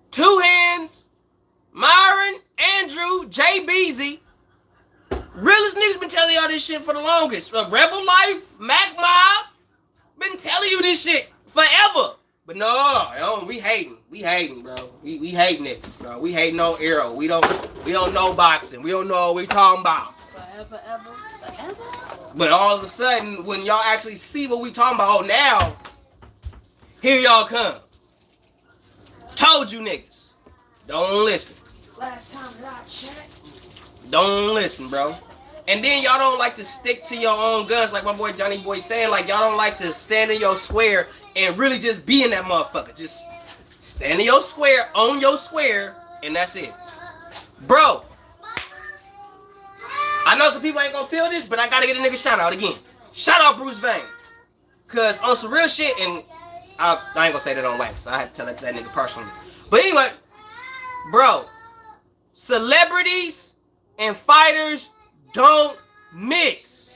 Two Hands, Myron, Andrew, Jay Beezy. Realest niggas been telling y'all this shit for the longest. Rebel Life, Mac Mob, been telling you this shit forever. But no, we hating. We hating, bro. We hating it, bro. We hating on Errol. We don't know boxing. We don't know what we talking about. Forever. But all of a sudden, when y'all actually see what we talking about, now, here y'all come. Told you niggas. Don't listen. Last time that I checked. Don't listen, bro. And then y'all don't like to stick to your own guns, like my boy Johnny Boy saying. Like, y'all don't like to stand in your square and really just be in that motherfucker. Just stand in your square, own your square, and that's it. Bro, I know some people ain't gonna feel this, but I gotta get a nigga shout out again. Shout out Bruce Vane. Cause on some real shit, and I ain't gonna say that on wax. I had to tell that to that nigga personally. But anyway, bro, celebrities and fighters don't mix.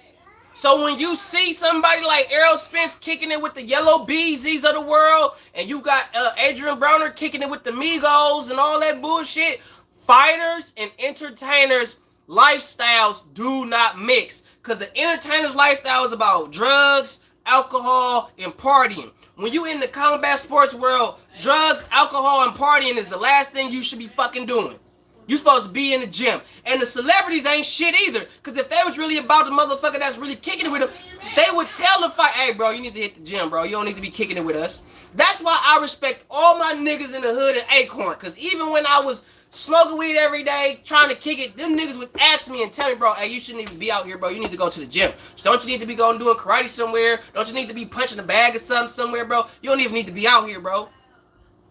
So when you see somebody like Errol Spence kicking it with the Yellow Beezies of the world, and you got Adrian Browner kicking it with the Migos and all that bullshit, fighters and entertainers' lifestyles do not mix. Because the entertainer's lifestyle is about drugs, alcohol, and partying. When you in the combat sports world, drugs, alcohol, and partying is the last thing you should be fucking doing. You supposed to be in the gym. And the celebrities ain't shit either. Because if they was really about the motherfucker that's really kicking it with them, they would tell the fight, hey, bro, you need to hit the gym, bro. You don't need to be kicking it with us. That's why I respect all my niggas in the hood and Acorn. Because even when I was smoking weed every day, trying to kick it, them niggas would ask me and tell me, bro, hey, you shouldn't even be out here, bro. You need to go to the gym. Don't you need to be going doing karate somewhere? Don't you need to be punching a bag or something somewhere, bro? You don't even need to be out here, bro.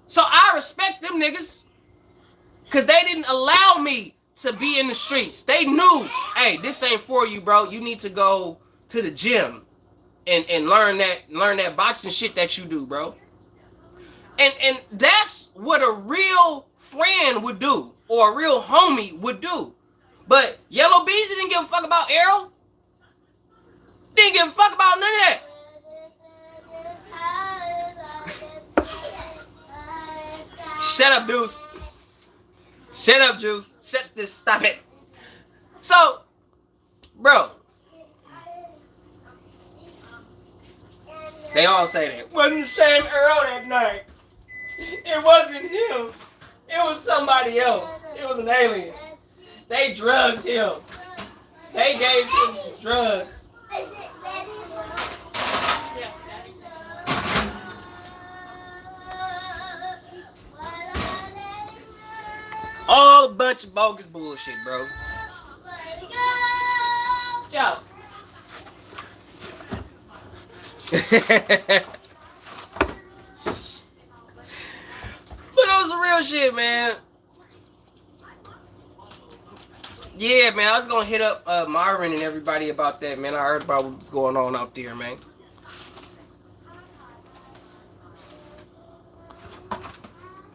So I respect them niggas. Because they didn't allow me to be in the streets. They knew, hey, this ain't for you, bro. You need to go to the gym and learn that boxing shit that you do, bro. And that's what a real friend would do, or a real homie would do. But Yellow Beezy didn't give a fuck about Errol. Didn't give a fuck about none of that. Shut up, Deuce. Shut up, Juice. Stop it. So, bro, they all say that. Wasn't the same Earl that night. It wasn't him. It was somebody else. It was an alien. They drugged him. They gave him some drugs. bunch of bogus bullshit, bro. Joe. But on some real shit, man. Yeah, man, I was gonna hit up Myron and everybody about that, man. I heard about what's going on out there, man.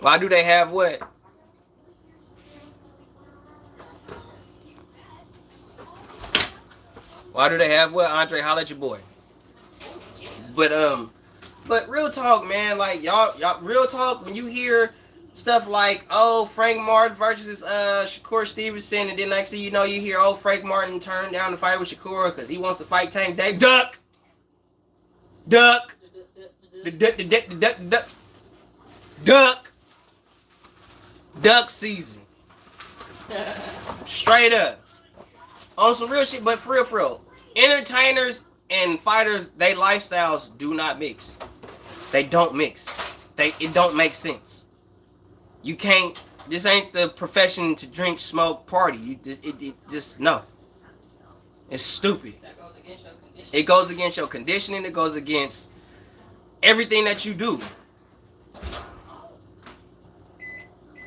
Why do they have what? Why do they have what? Andre, holla at your boy. But real talk, man. Like y'all, real talk. When you hear stuff like, oh, Frank Martin versus Shakur Stevenson, and then next thing you know, you hear, oh, Frank Martin turned down the fight with Shakur because he wants to fight Tank Dave. Duck. Duck season. Straight up. On some real shit, but for real. Entertainers and fighters, they lifestyles do not mix. They don't mix. It don't make sense. You can't. This ain't the profession to drink, smoke, party. It just no. It's stupid. That goes against your conditioning. It goes against your conditioning. It goes against everything that you do.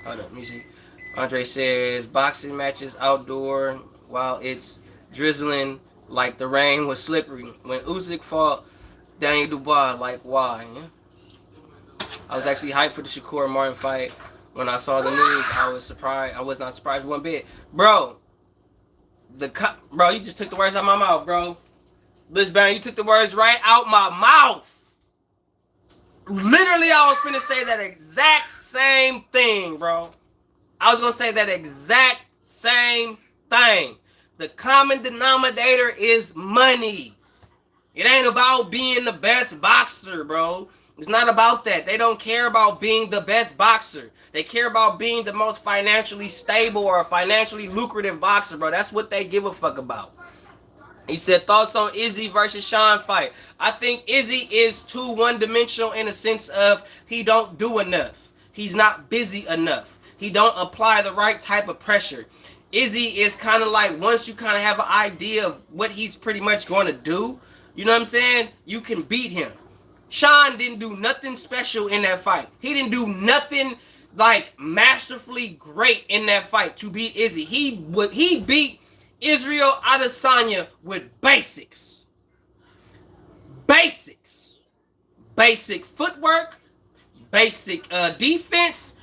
Hold up, let me see. Andre says boxing matches outdoor while it's drizzling like the rain was slippery. When Usyk fought Daniel Dubois, like why? Yeah? I was actually hyped for the Shakur Martin fight. When I saw the news, I was surprised. I was not surprised one bit, bro. Bro, you just took the words out of my mouth, bro. Blitzbang, you took the words right out my mouth. Literally, I was finna say that exact same thing, bro. I was gonna say that exact same thing. The common denominator is money. It ain't about being the best boxer, bro. It's not about that. They don't care about being the best boxer. They care about being the most financially stable or financially lucrative boxer, bro. That's what they give a fuck about. He said, thoughts on Izzy versus Sean fight. I think Izzy is too one-dimensional in a sense of he don't do enough. He's not busy enough. He don't apply the right type of pressure. Izzy is kind of like, once you kind of have an idea of what he's pretty much going to do, you know what I'm saying? You can beat him. Sean didn't do nothing special in that fight. He didn't do nothing like masterfully great in that fight to beat Izzy. He beat Israel Adesanya with basics. Basic footwork, basic defense,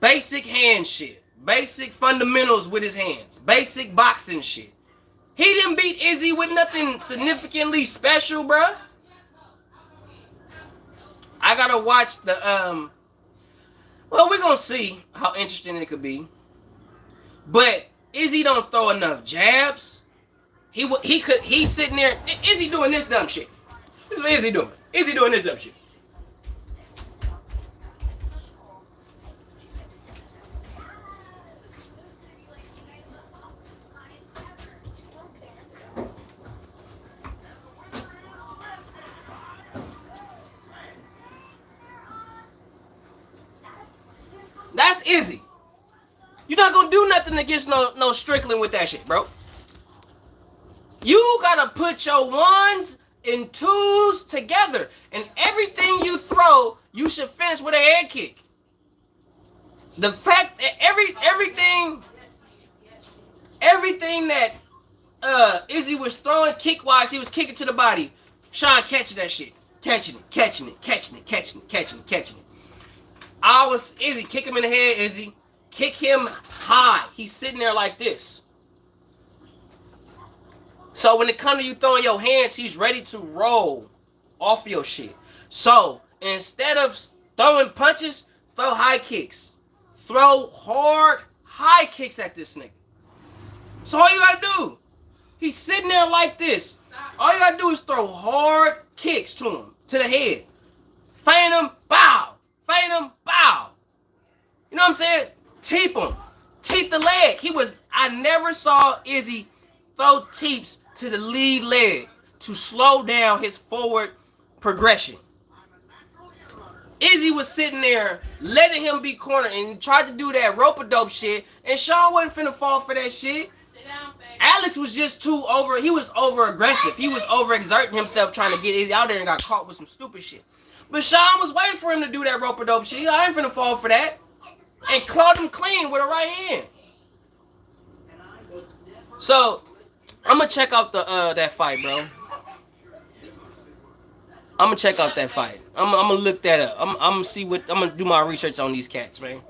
basic hand shit, basic fundamentals with his hands, basic boxing shit. He didn't beat Izzy with nothing significantly special, bruh. I gotta watch the well, we're gonna see how interesting it could be. But Izzy don't throw enough jabs. He's sitting there. Izzy doing this dumb shit. This is what Izzy doing. Izzy doing this dumb shit. That's Izzy. You're not gonna do nothing against no Strickland with that shit, bro. You gotta put your ones and twos together, and everything you throw, you should finish with a head kick. The fact that everything that Izzy was throwing kick wise, he was kicking to the body. Sean catching that shit, catching it. Izzy, kick him in the head, Izzy. Kick him high. He's sitting there like this. So when it comes to you throwing your hands, he's ready to roll off your shit. So instead of throwing punches, throw high kicks. Throw hard high kicks at this nigga. So all you gotta do, he's sitting there like this. All you gotta do is throw hard kicks to him, to the head. Feint him, bow. Feint him, bow. You know what I'm saying? Teep him. Teep the leg. I never saw Izzy throw teeps to the lead leg to slow down his forward progression. Izzy was sitting there letting him be cornered and tried to do that rope-a-dope shit, and Sean wasn't finna fall for that shit. Sit down, baby. Alex was just he was over aggressive. He was over exerting himself trying to get Izzy out there and got caught with some stupid shit. But Sean was waiting for him to do that rope-a-dope shit. I ain't finna fall for that. And clawed him clean with a right hand. So, I'm gonna check out that fight, bro. I'm gonna check out that fight. I'm gonna look that up. I'm gonna see what I'm gonna do my research on these cats, man.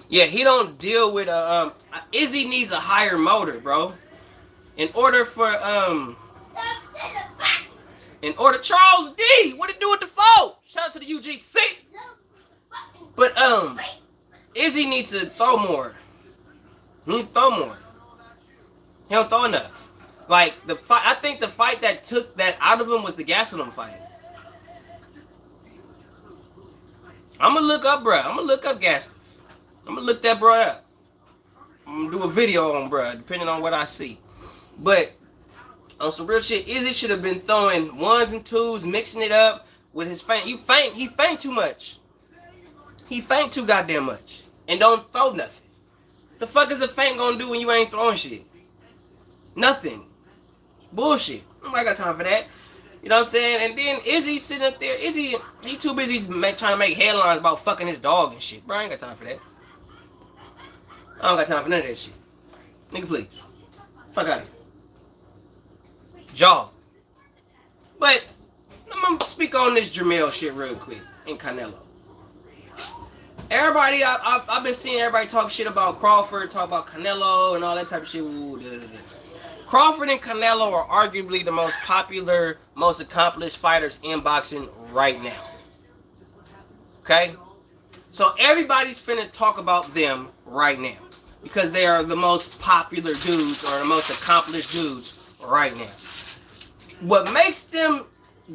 Yeah, he don't deal with Izzy needs a higher motor, bro. In order Charles D, what it do with the foe? Shout out to the UGC. But Izzy needs to throw more. He need to throw more. He don't throw enough. Like the fight, I think the fight that took that out of him was the Gastelum fight. I'm gonna look up, bro. I'm gonna look up Gastelum. I'm gonna look that bro up. I'm gonna do a video on bro, depending on what I see. But on some real shit, Izzy should have been throwing ones and twos, mixing it up with his feint. He feint too much. He feint too goddamn much. And don't throw nothing. The fuck is a feint gonna do when you ain't throwing shit? Nothing. Bullshit. I got time for that. You know what I'm saying? And then Izzy sitting up there. Izzy, he too busy trying to make headlines about fucking his dog and shit. Bro, I ain't got time for that. I don't got time for none of that shit. Nigga, please. Fuck out of here. Jaws. But I'm gonna speak on this Jermell shit real quick and Canelo. Everybody, I've been seeing everybody talk shit about Crawford, talk about Canelo and all that type of shit. Crawford and Canelo are arguably the most popular, most accomplished fighters in boxing right now. Okay? So everybody's finna talk about them right now because they are the most popular dudes or the most accomplished dudes right now. What makes them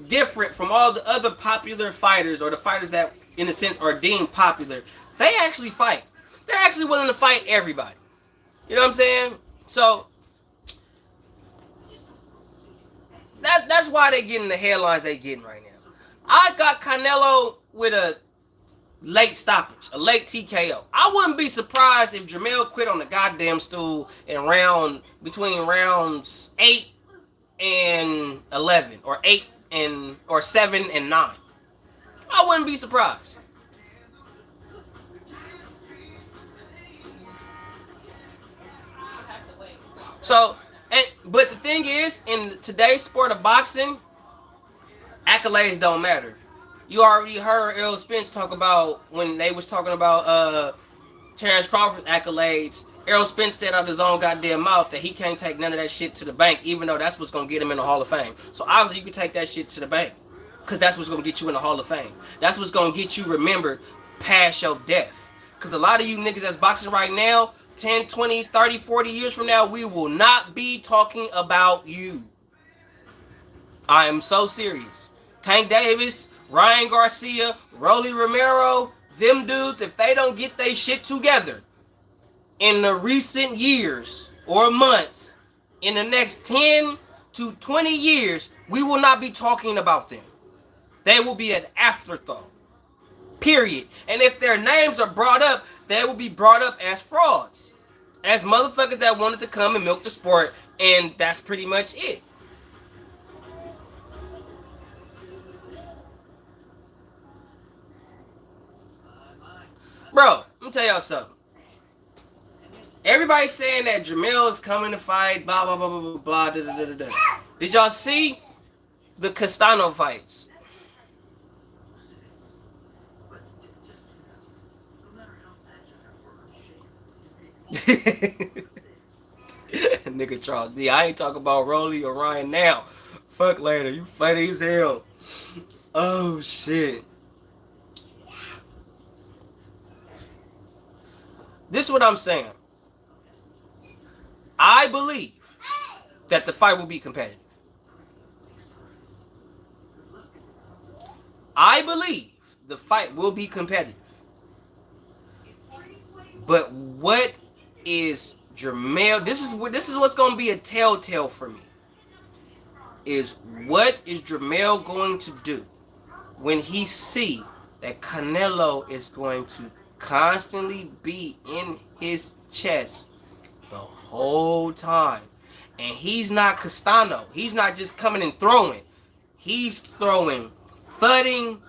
different from all the other popular fighters or the fighters that in a sense are deemed popular, they actually fight. They're actually willing to fight everybody. You know what I'm saying? So that's why they getting the headlines they getting right now. I got Canelo with a late stoppage, a late TKO. I wouldn't be surprised if Jermell quit on the goddamn stool in between rounds 8 and 11 or 7 and 9. I wouldn't be surprised. So, but the thing is, in today's sport of boxing, accolades don't matter. You already heard Errol Spence talk about when they was talking about Terrence Crawford's accolades. Errol Spence said out of his own goddamn mouth that he can't take none of that shit to the bank, even though that's what's gonna get him in the Hall of Fame. So obviously you can take that shit to the bank. Because that's what's going to get you in the Hall of Fame. That's what's going to get you remembered past your death. Because a lot of you niggas that's boxing right now, 10, 20, 30, 40 years from now, we will not be talking about you. I am so serious. Tank Davis, Ryan Garcia, Rolly Romero, them dudes, if they don't get their shit together in the recent years or months, in the next 10 to 20 years, we will not be talking about them. They will be an afterthought. Period. And if their names are brought up, they will be brought up as frauds. As motherfuckers that wanted to come and milk the sport. And that's pretty much it. Bro, let me tell y'all something. Everybody's saying that Jermell is coming to fight, blah, blah, blah, blah, blah, blah, da, da, da, da. Did y'all see the Castano fights? Nigga Charles D. I ain't talking about Rolly or Ryan now. Fuck later. You funny as hell. Oh shit. This is what I'm saying. I believe that the fight will be competitive. I believe the fight will be competitive. But what is Jermell, this is what's gonna be a telltale for me. Is what is Jermell going to do when he see that Canelo is going to constantly be in his chest the whole time, and he's not Castano. He's not just coming and throwing. He's throwing thudding,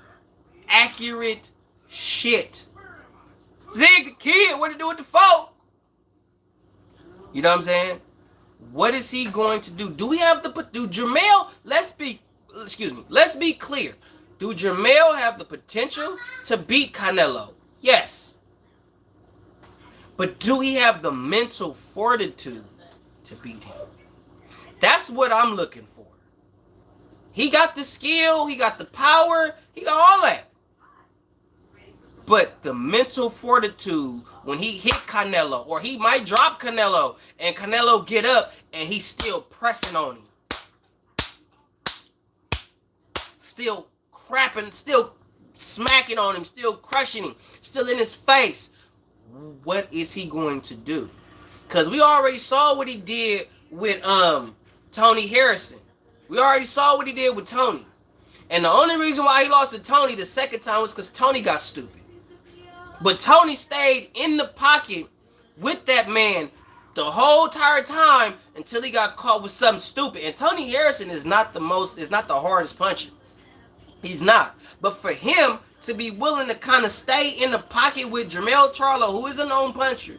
accurate shit. Zig the kid, what to do with the folk? You know what I'm saying? What is he going to do? Do we have the do Jermell? Let's be clear. Do Jermell have the potential to beat Canelo? Yes. But do he have the mental fortitude to beat him? That's what I'm looking for. He got the skill, he got the power, he got all that. But the mental fortitude when he hit Canelo, or he might drop Canelo, and Canelo get up and he's still pressing on him. Still crapping, still smacking on him, still crushing him, still in his face. What is he going to do? Because we already saw what he did with Tony Harrison. We already saw what he did with Tony. And the only reason why he lost to Tony the second time was because Tony got stupid. But Tony stayed in the pocket with that man the whole entire time until he got caught with something stupid. And Tony Harrison is not the hardest puncher. He's not. But for him to be willing to kind of stay in the pocket with Jermell Charlo, who is a known puncher,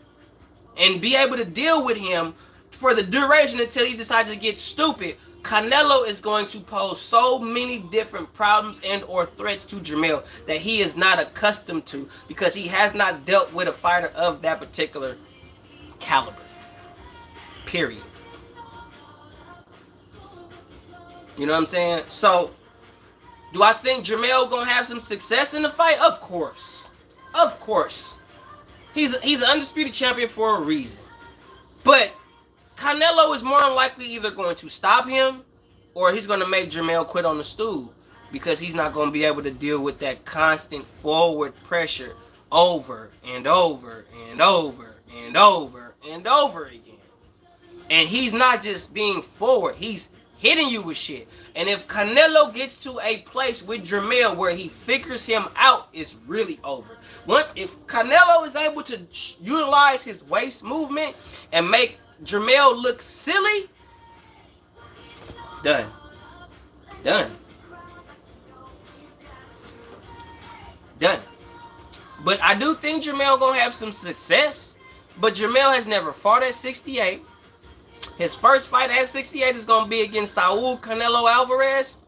and be able to deal with him for the duration until he decides to get stupid, Canelo is going to pose so many different problems and or threats to Jermell that he is not accustomed to, because he has not dealt with a fighter of that particular caliber. Period. You know what I'm saying? So, do I think Jermell gonna have some success in the fight? Of course. Of course. He's an undisputed champion for a reason. But Canelo is more than likely either going to stop him or he's going to make Jermell quit on the stool, because he's not going to be able to deal with that constant forward pressure over and over and over and over and over again. And he's not just being forward, he's hitting you with shit. And if Canelo gets to a place with Jermell where he figures him out, it's really over. If Canelo is able to utilize his waist movement and make Jermell look silly, done. But I do think Jermell gonna have some success. But Jermell has never fought at 68. His first fight at 68 is gonna be against Saul Canelo Alvarez.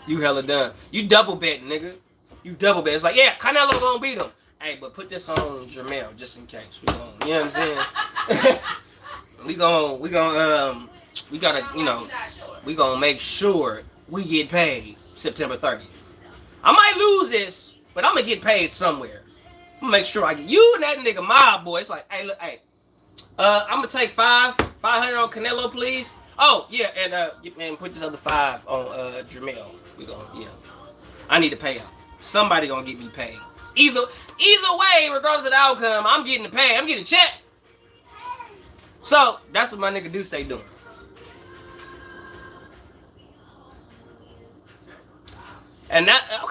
You hella done. You double bet, nigga. You double bet. It's like, yeah, Canelo gonna beat him. Hey, but put this on Jermell just in case. You know what I'm saying? we gonna make sure we get paid September 30th. I might lose this, but I'm gonna get paid somewhere. I'm gonna make sure I get you and that nigga mob boy. It's like, hey, look, hey, I'm gonna take 500 on Canelo, please. Oh yeah, and put this other 5 on Jermell. I need to pay out. Somebody gonna get me paid. Either way, regardless of the outcome, I'm getting the pay. I'm getting a check. So that's what my nigga do stay doing. And that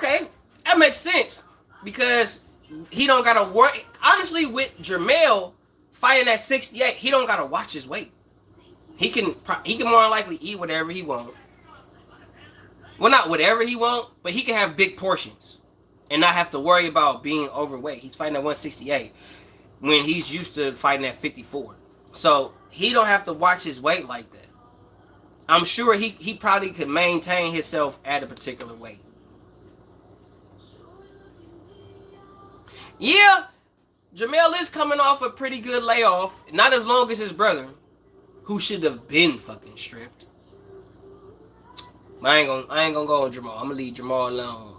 makes sense, because he don't gotta work. Honestly, with Jermell fighting at 68, he don't gotta watch his weight. He can more than likely eat whatever he wants. Well, not whatever he wants, but he can have big portions and not have to worry about being overweight. He's fighting at 168 when he's used to fighting at 54. So he don't have to watch his weight like that. I'm sure he probably could maintain himself at a particular weight. Yeah, Jermell is coming off a pretty good layoff. Not as long as his brother, who should have been fucking stripped. I ain't gonna go on Jamal. I'm gonna leave Jamal alone.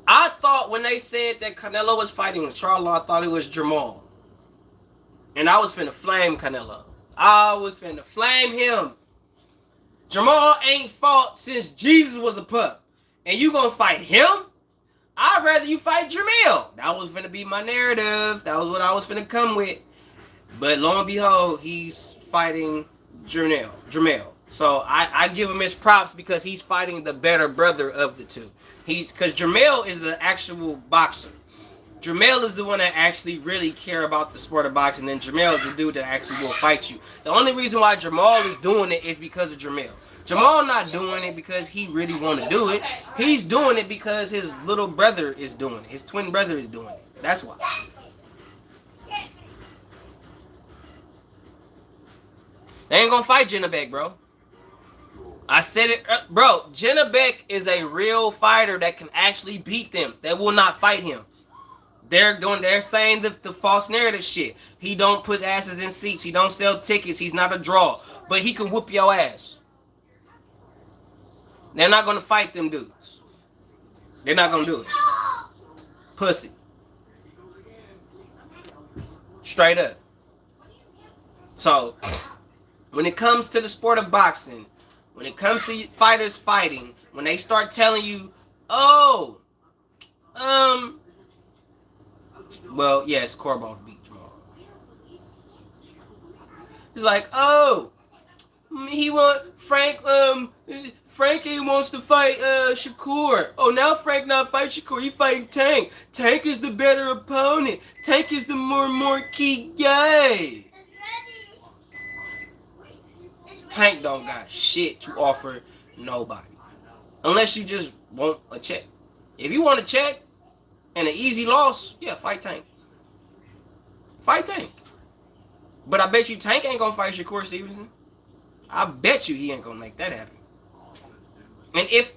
I thought when they said that Canelo was fighting Charlo, I thought it was Jamal. And I was finna flame Canelo. I was finna flame him. Jamal ain't fought since Jesus was a pup. And you gonna fight him? I'd rather you fight Jermell. That was finna be my narrative. That was what I was finna come with. But lo and behold, he's fighting Jermell. So I give him his props because he's fighting the better brother of the two. Because Jermell is an actual boxer. Jermell is the one that actually really care about the sport of boxing, and Jermell is the dude that actually will fight you. The only reason why Jamal is doing it is because of Jermell. Jamal not doing it because he really want to do it. He's doing it because his little brother is doing it. His twin brother is doing it. That's why. They ain't gonna fight Janabek, bro. I said it, bro. Janabek is a real fighter that can actually beat them. They will not fight him. They're saying the false narrative shit. He don't put asses in seats. He don't sell tickets. He's not a draw. But he can whoop your ass. They're not gonna fight them dudes. They're not gonna do it. Pussy. Straight up. So, when it comes to the sport of boxing, when it comes to fighters fighting, when they start telling you, oh, well, yes, Korobov beat Jamal. It's like, oh, he Frankie wants to fight Shakur. Oh, now Frank not fight Shakur. He fighting Tank. Tank is the better opponent. Tank is the more key guy. Tank don't got shit to offer nobody. Unless you just want a check. If you want a check and an easy loss, yeah, fight Tank. Fight Tank. But I bet you Tank ain't gonna fight Shakur Stevenson. I bet you he ain't gonna make that happen. And if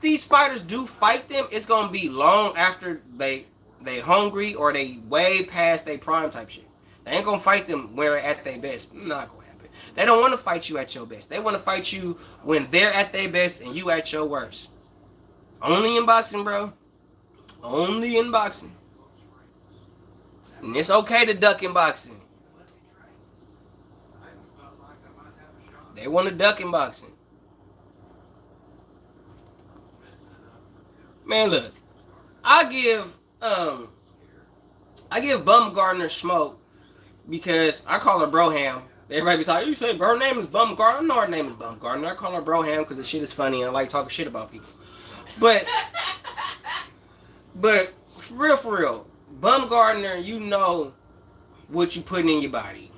these fighters do fight them, it's gonna be long after they hungry or they way past their prime type shit. They ain't gonna fight them where they're at their best. Not gonna happen. They don't want to fight you at your best. They want to fight you when they're at their best and you at your worst. Only in boxing, bro. Only in boxing. And it's okay to duck in boxing. They want to duck in boxing. Man, look. I give Bumgardner smoke because I call her Broham. Everybody be like, you say her name is Bumgardner? I know her name is Bumgardner. I call her Broham because the shit is funny and I like talking shit about people. But for real, Bumgardner, you know what you putting in your body.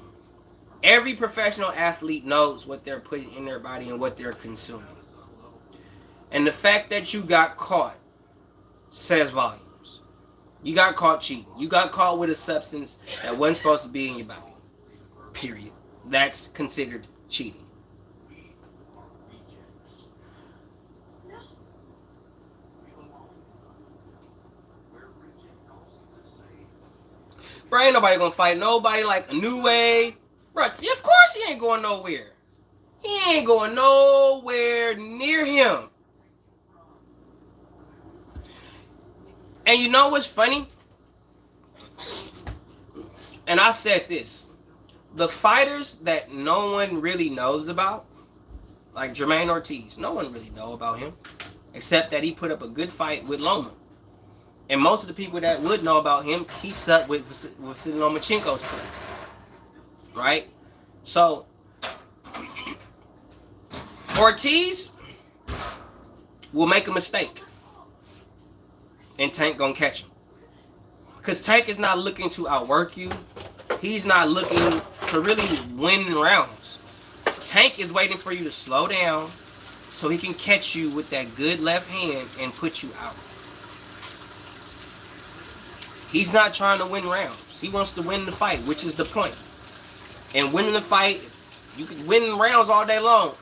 Every professional athlete knows what they're putting in their body and what they're consuming. And the fact that you got caught says volumes. You got caught cheating. You got caught with a substance that wasn't supposed to be in your body. Period. That's considered cheating. Bro, ain't nobody gonna fight nobody like Inoue. Bro, see, of course he ain't going nowhere. He ain't going nowhere near him. And you know what's funny? And I've said this. The fighters that no one really knows about, like Jermaine Ortiz, no one really know about him, except that he put up a good fight with Loma. And most of the people that would know about him keeps up with Vasily Lomachenko's stuff. Right? So, Ortiz will make a mistake. And Tank gonna catch him. Because Tank is not looking to outwork you. He's not looking to really win rounds. Tank is waiting for you to slow down so he can catch you with that good left hand and put you out. He's not trying to win rounds. He wants to win the fight, which is the point. And winning the fight, you can win rounds all day long,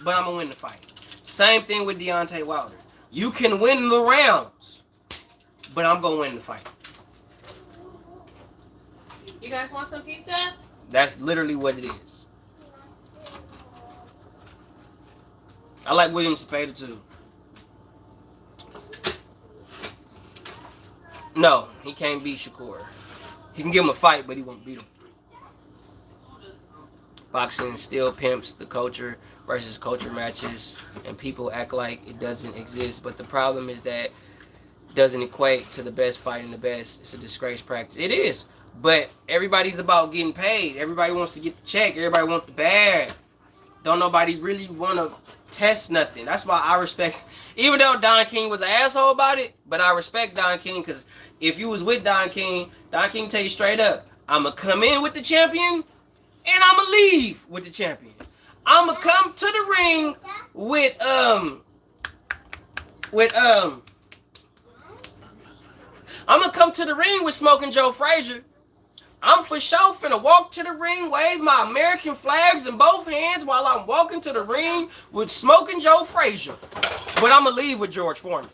but I'm going to win the fight. Same thing with Deontay Wilder. You can win the rounds, but I'm going to win the fight. You guys want some pizza? That's literally what it is. I like William Cepeda too. No, he can't beat Shakur. He can give him a fight, but he won't beat him. Boxing still pimps the culture. versus culture matches, and people act like it doesn't exist. But the problem is that it doesn't equate to the best fighting the best. It's a disgrace practice. It is. But everybody's about getting paid. Everybody wants to get the check. Everybody wants the bag. Don't nobody really want to test nothing. That's why I respect, even though Don King was an asshole about it, but I respect Don King, because if you was with Don King tell you straight up, I'm going to come in with the champion and I'm going to leave with the champion. I'm going to come to the ring with I'm going to come to the ring with Smoking Joe Frazier. I'm for sure finna walk to the ring, wave my American flags in both hands while I'm walking to the ring with Smoking Joe Frazier. But I'm going to leave with George Foreman.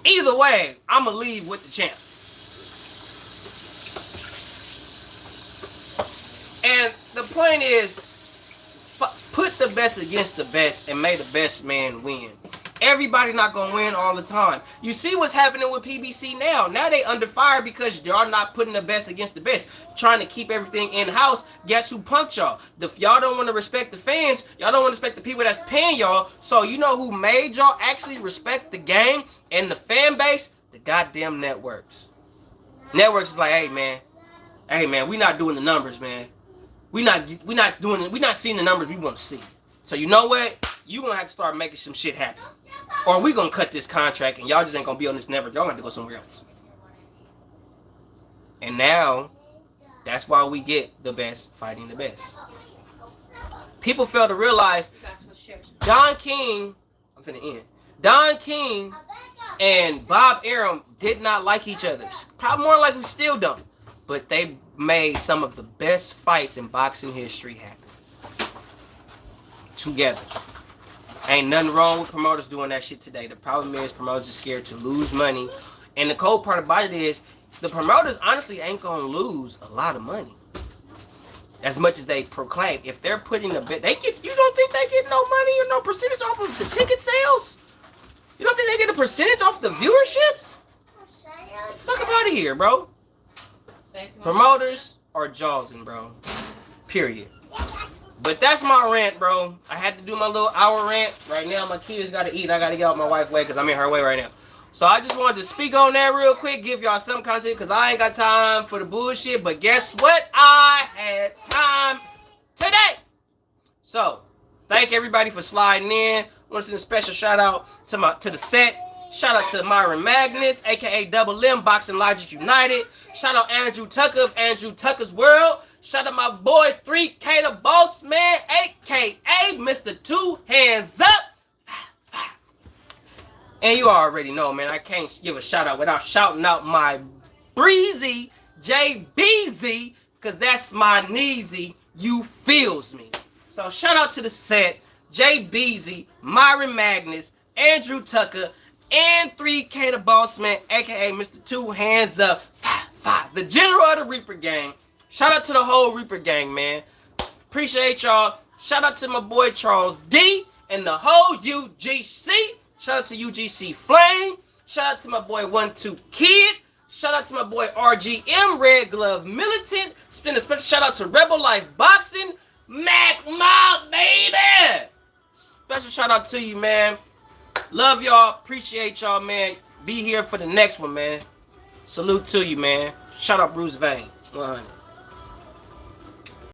Either way, I'm going to leave with the champ. And the point is, put the best against the best and may the best man win. Everybody not going to win all the time. You see what's happening with PBC now. Now they under fire because y'all not putting the best against the best. Trying to keep everything in-house. Guess who punked y'all? Y'all don't want to respect the fans. Y'all don't want to respect the people that's paying y'all. So you know who made y'all actually respect the game and the fan base? The goddamn networks. Networks is like, hey man, we not doing the numbers, man. We not seeing the numbers we want to see. So you know what? You gonna have to start making some shit happen. Or we gonna cut this contract and y'all just ain't gonna be on this network. Y'all gonna have to go somewhere else. And now, that's why we get the best fighting the best. People fail to realize Don King, I'm finna end. Don King and Bob Arum did not like each other. Probably more likely still don't. But they made some of the best fights in boxing history happen. Together. Ain't nothing wrong with promoters doing that shit today. The problem is promoters are scared to lose money. And the cold part about it is the promoters honestly ain't going to lose a lot of money. As much as they proclaim. If they're putting a bit, you don't think they get no money or no percentage off of the ticket sales? You don't think they get a percentage off the viewerships? Fuck up out of here, bro. Promoters are jawsing, bro. Period. But that's my rant, bro. I had to do my little hour rant. Right now, my kids got to eat. I got to get out my wife's way because I'm in her way right now. So I just wanted to speak on that real quick, give y'all some content because I ain't got time for the bullshit. But guess what? I had time today. So, thank everybody for sliding in. I want to send a special shout out to the set. Shout out to Myron Magnus, a.k.a. Double M, Boxing Logic United. Shout out Andrew Tucker of Andrew Tucker's World. Shout out my boy 3K the Boss Man, a.k.a. Mr. Two Hands Up. And you already know, man, I can't give a shout out without shouting out my Breezy JBZ, because that's my kneesy. You feels me. So shout out to the set, JBZ, Myron Magnus, Andrew Tucker, and 3K the Boss Man, a.k.a. Mr. Two Hands Up. The general of the Reaper Gang. Shout out to the whole Reaper Gang, man. Appreciate y'all. Shout out to my boy Charles D and the whole UGC. Shout out to UGC Flame. Shout out to my boy 12 Kid. Shout out to my boy RGM Red Glove Militant. Spend a special shout out to Rebel Life Boxing. Mac Mob, baby. Special shout out to you, man. Love y'all. Appreciate y'all, man. Be here for the next one, man. Salute to you, man. Shout out Bruce Vane. 100.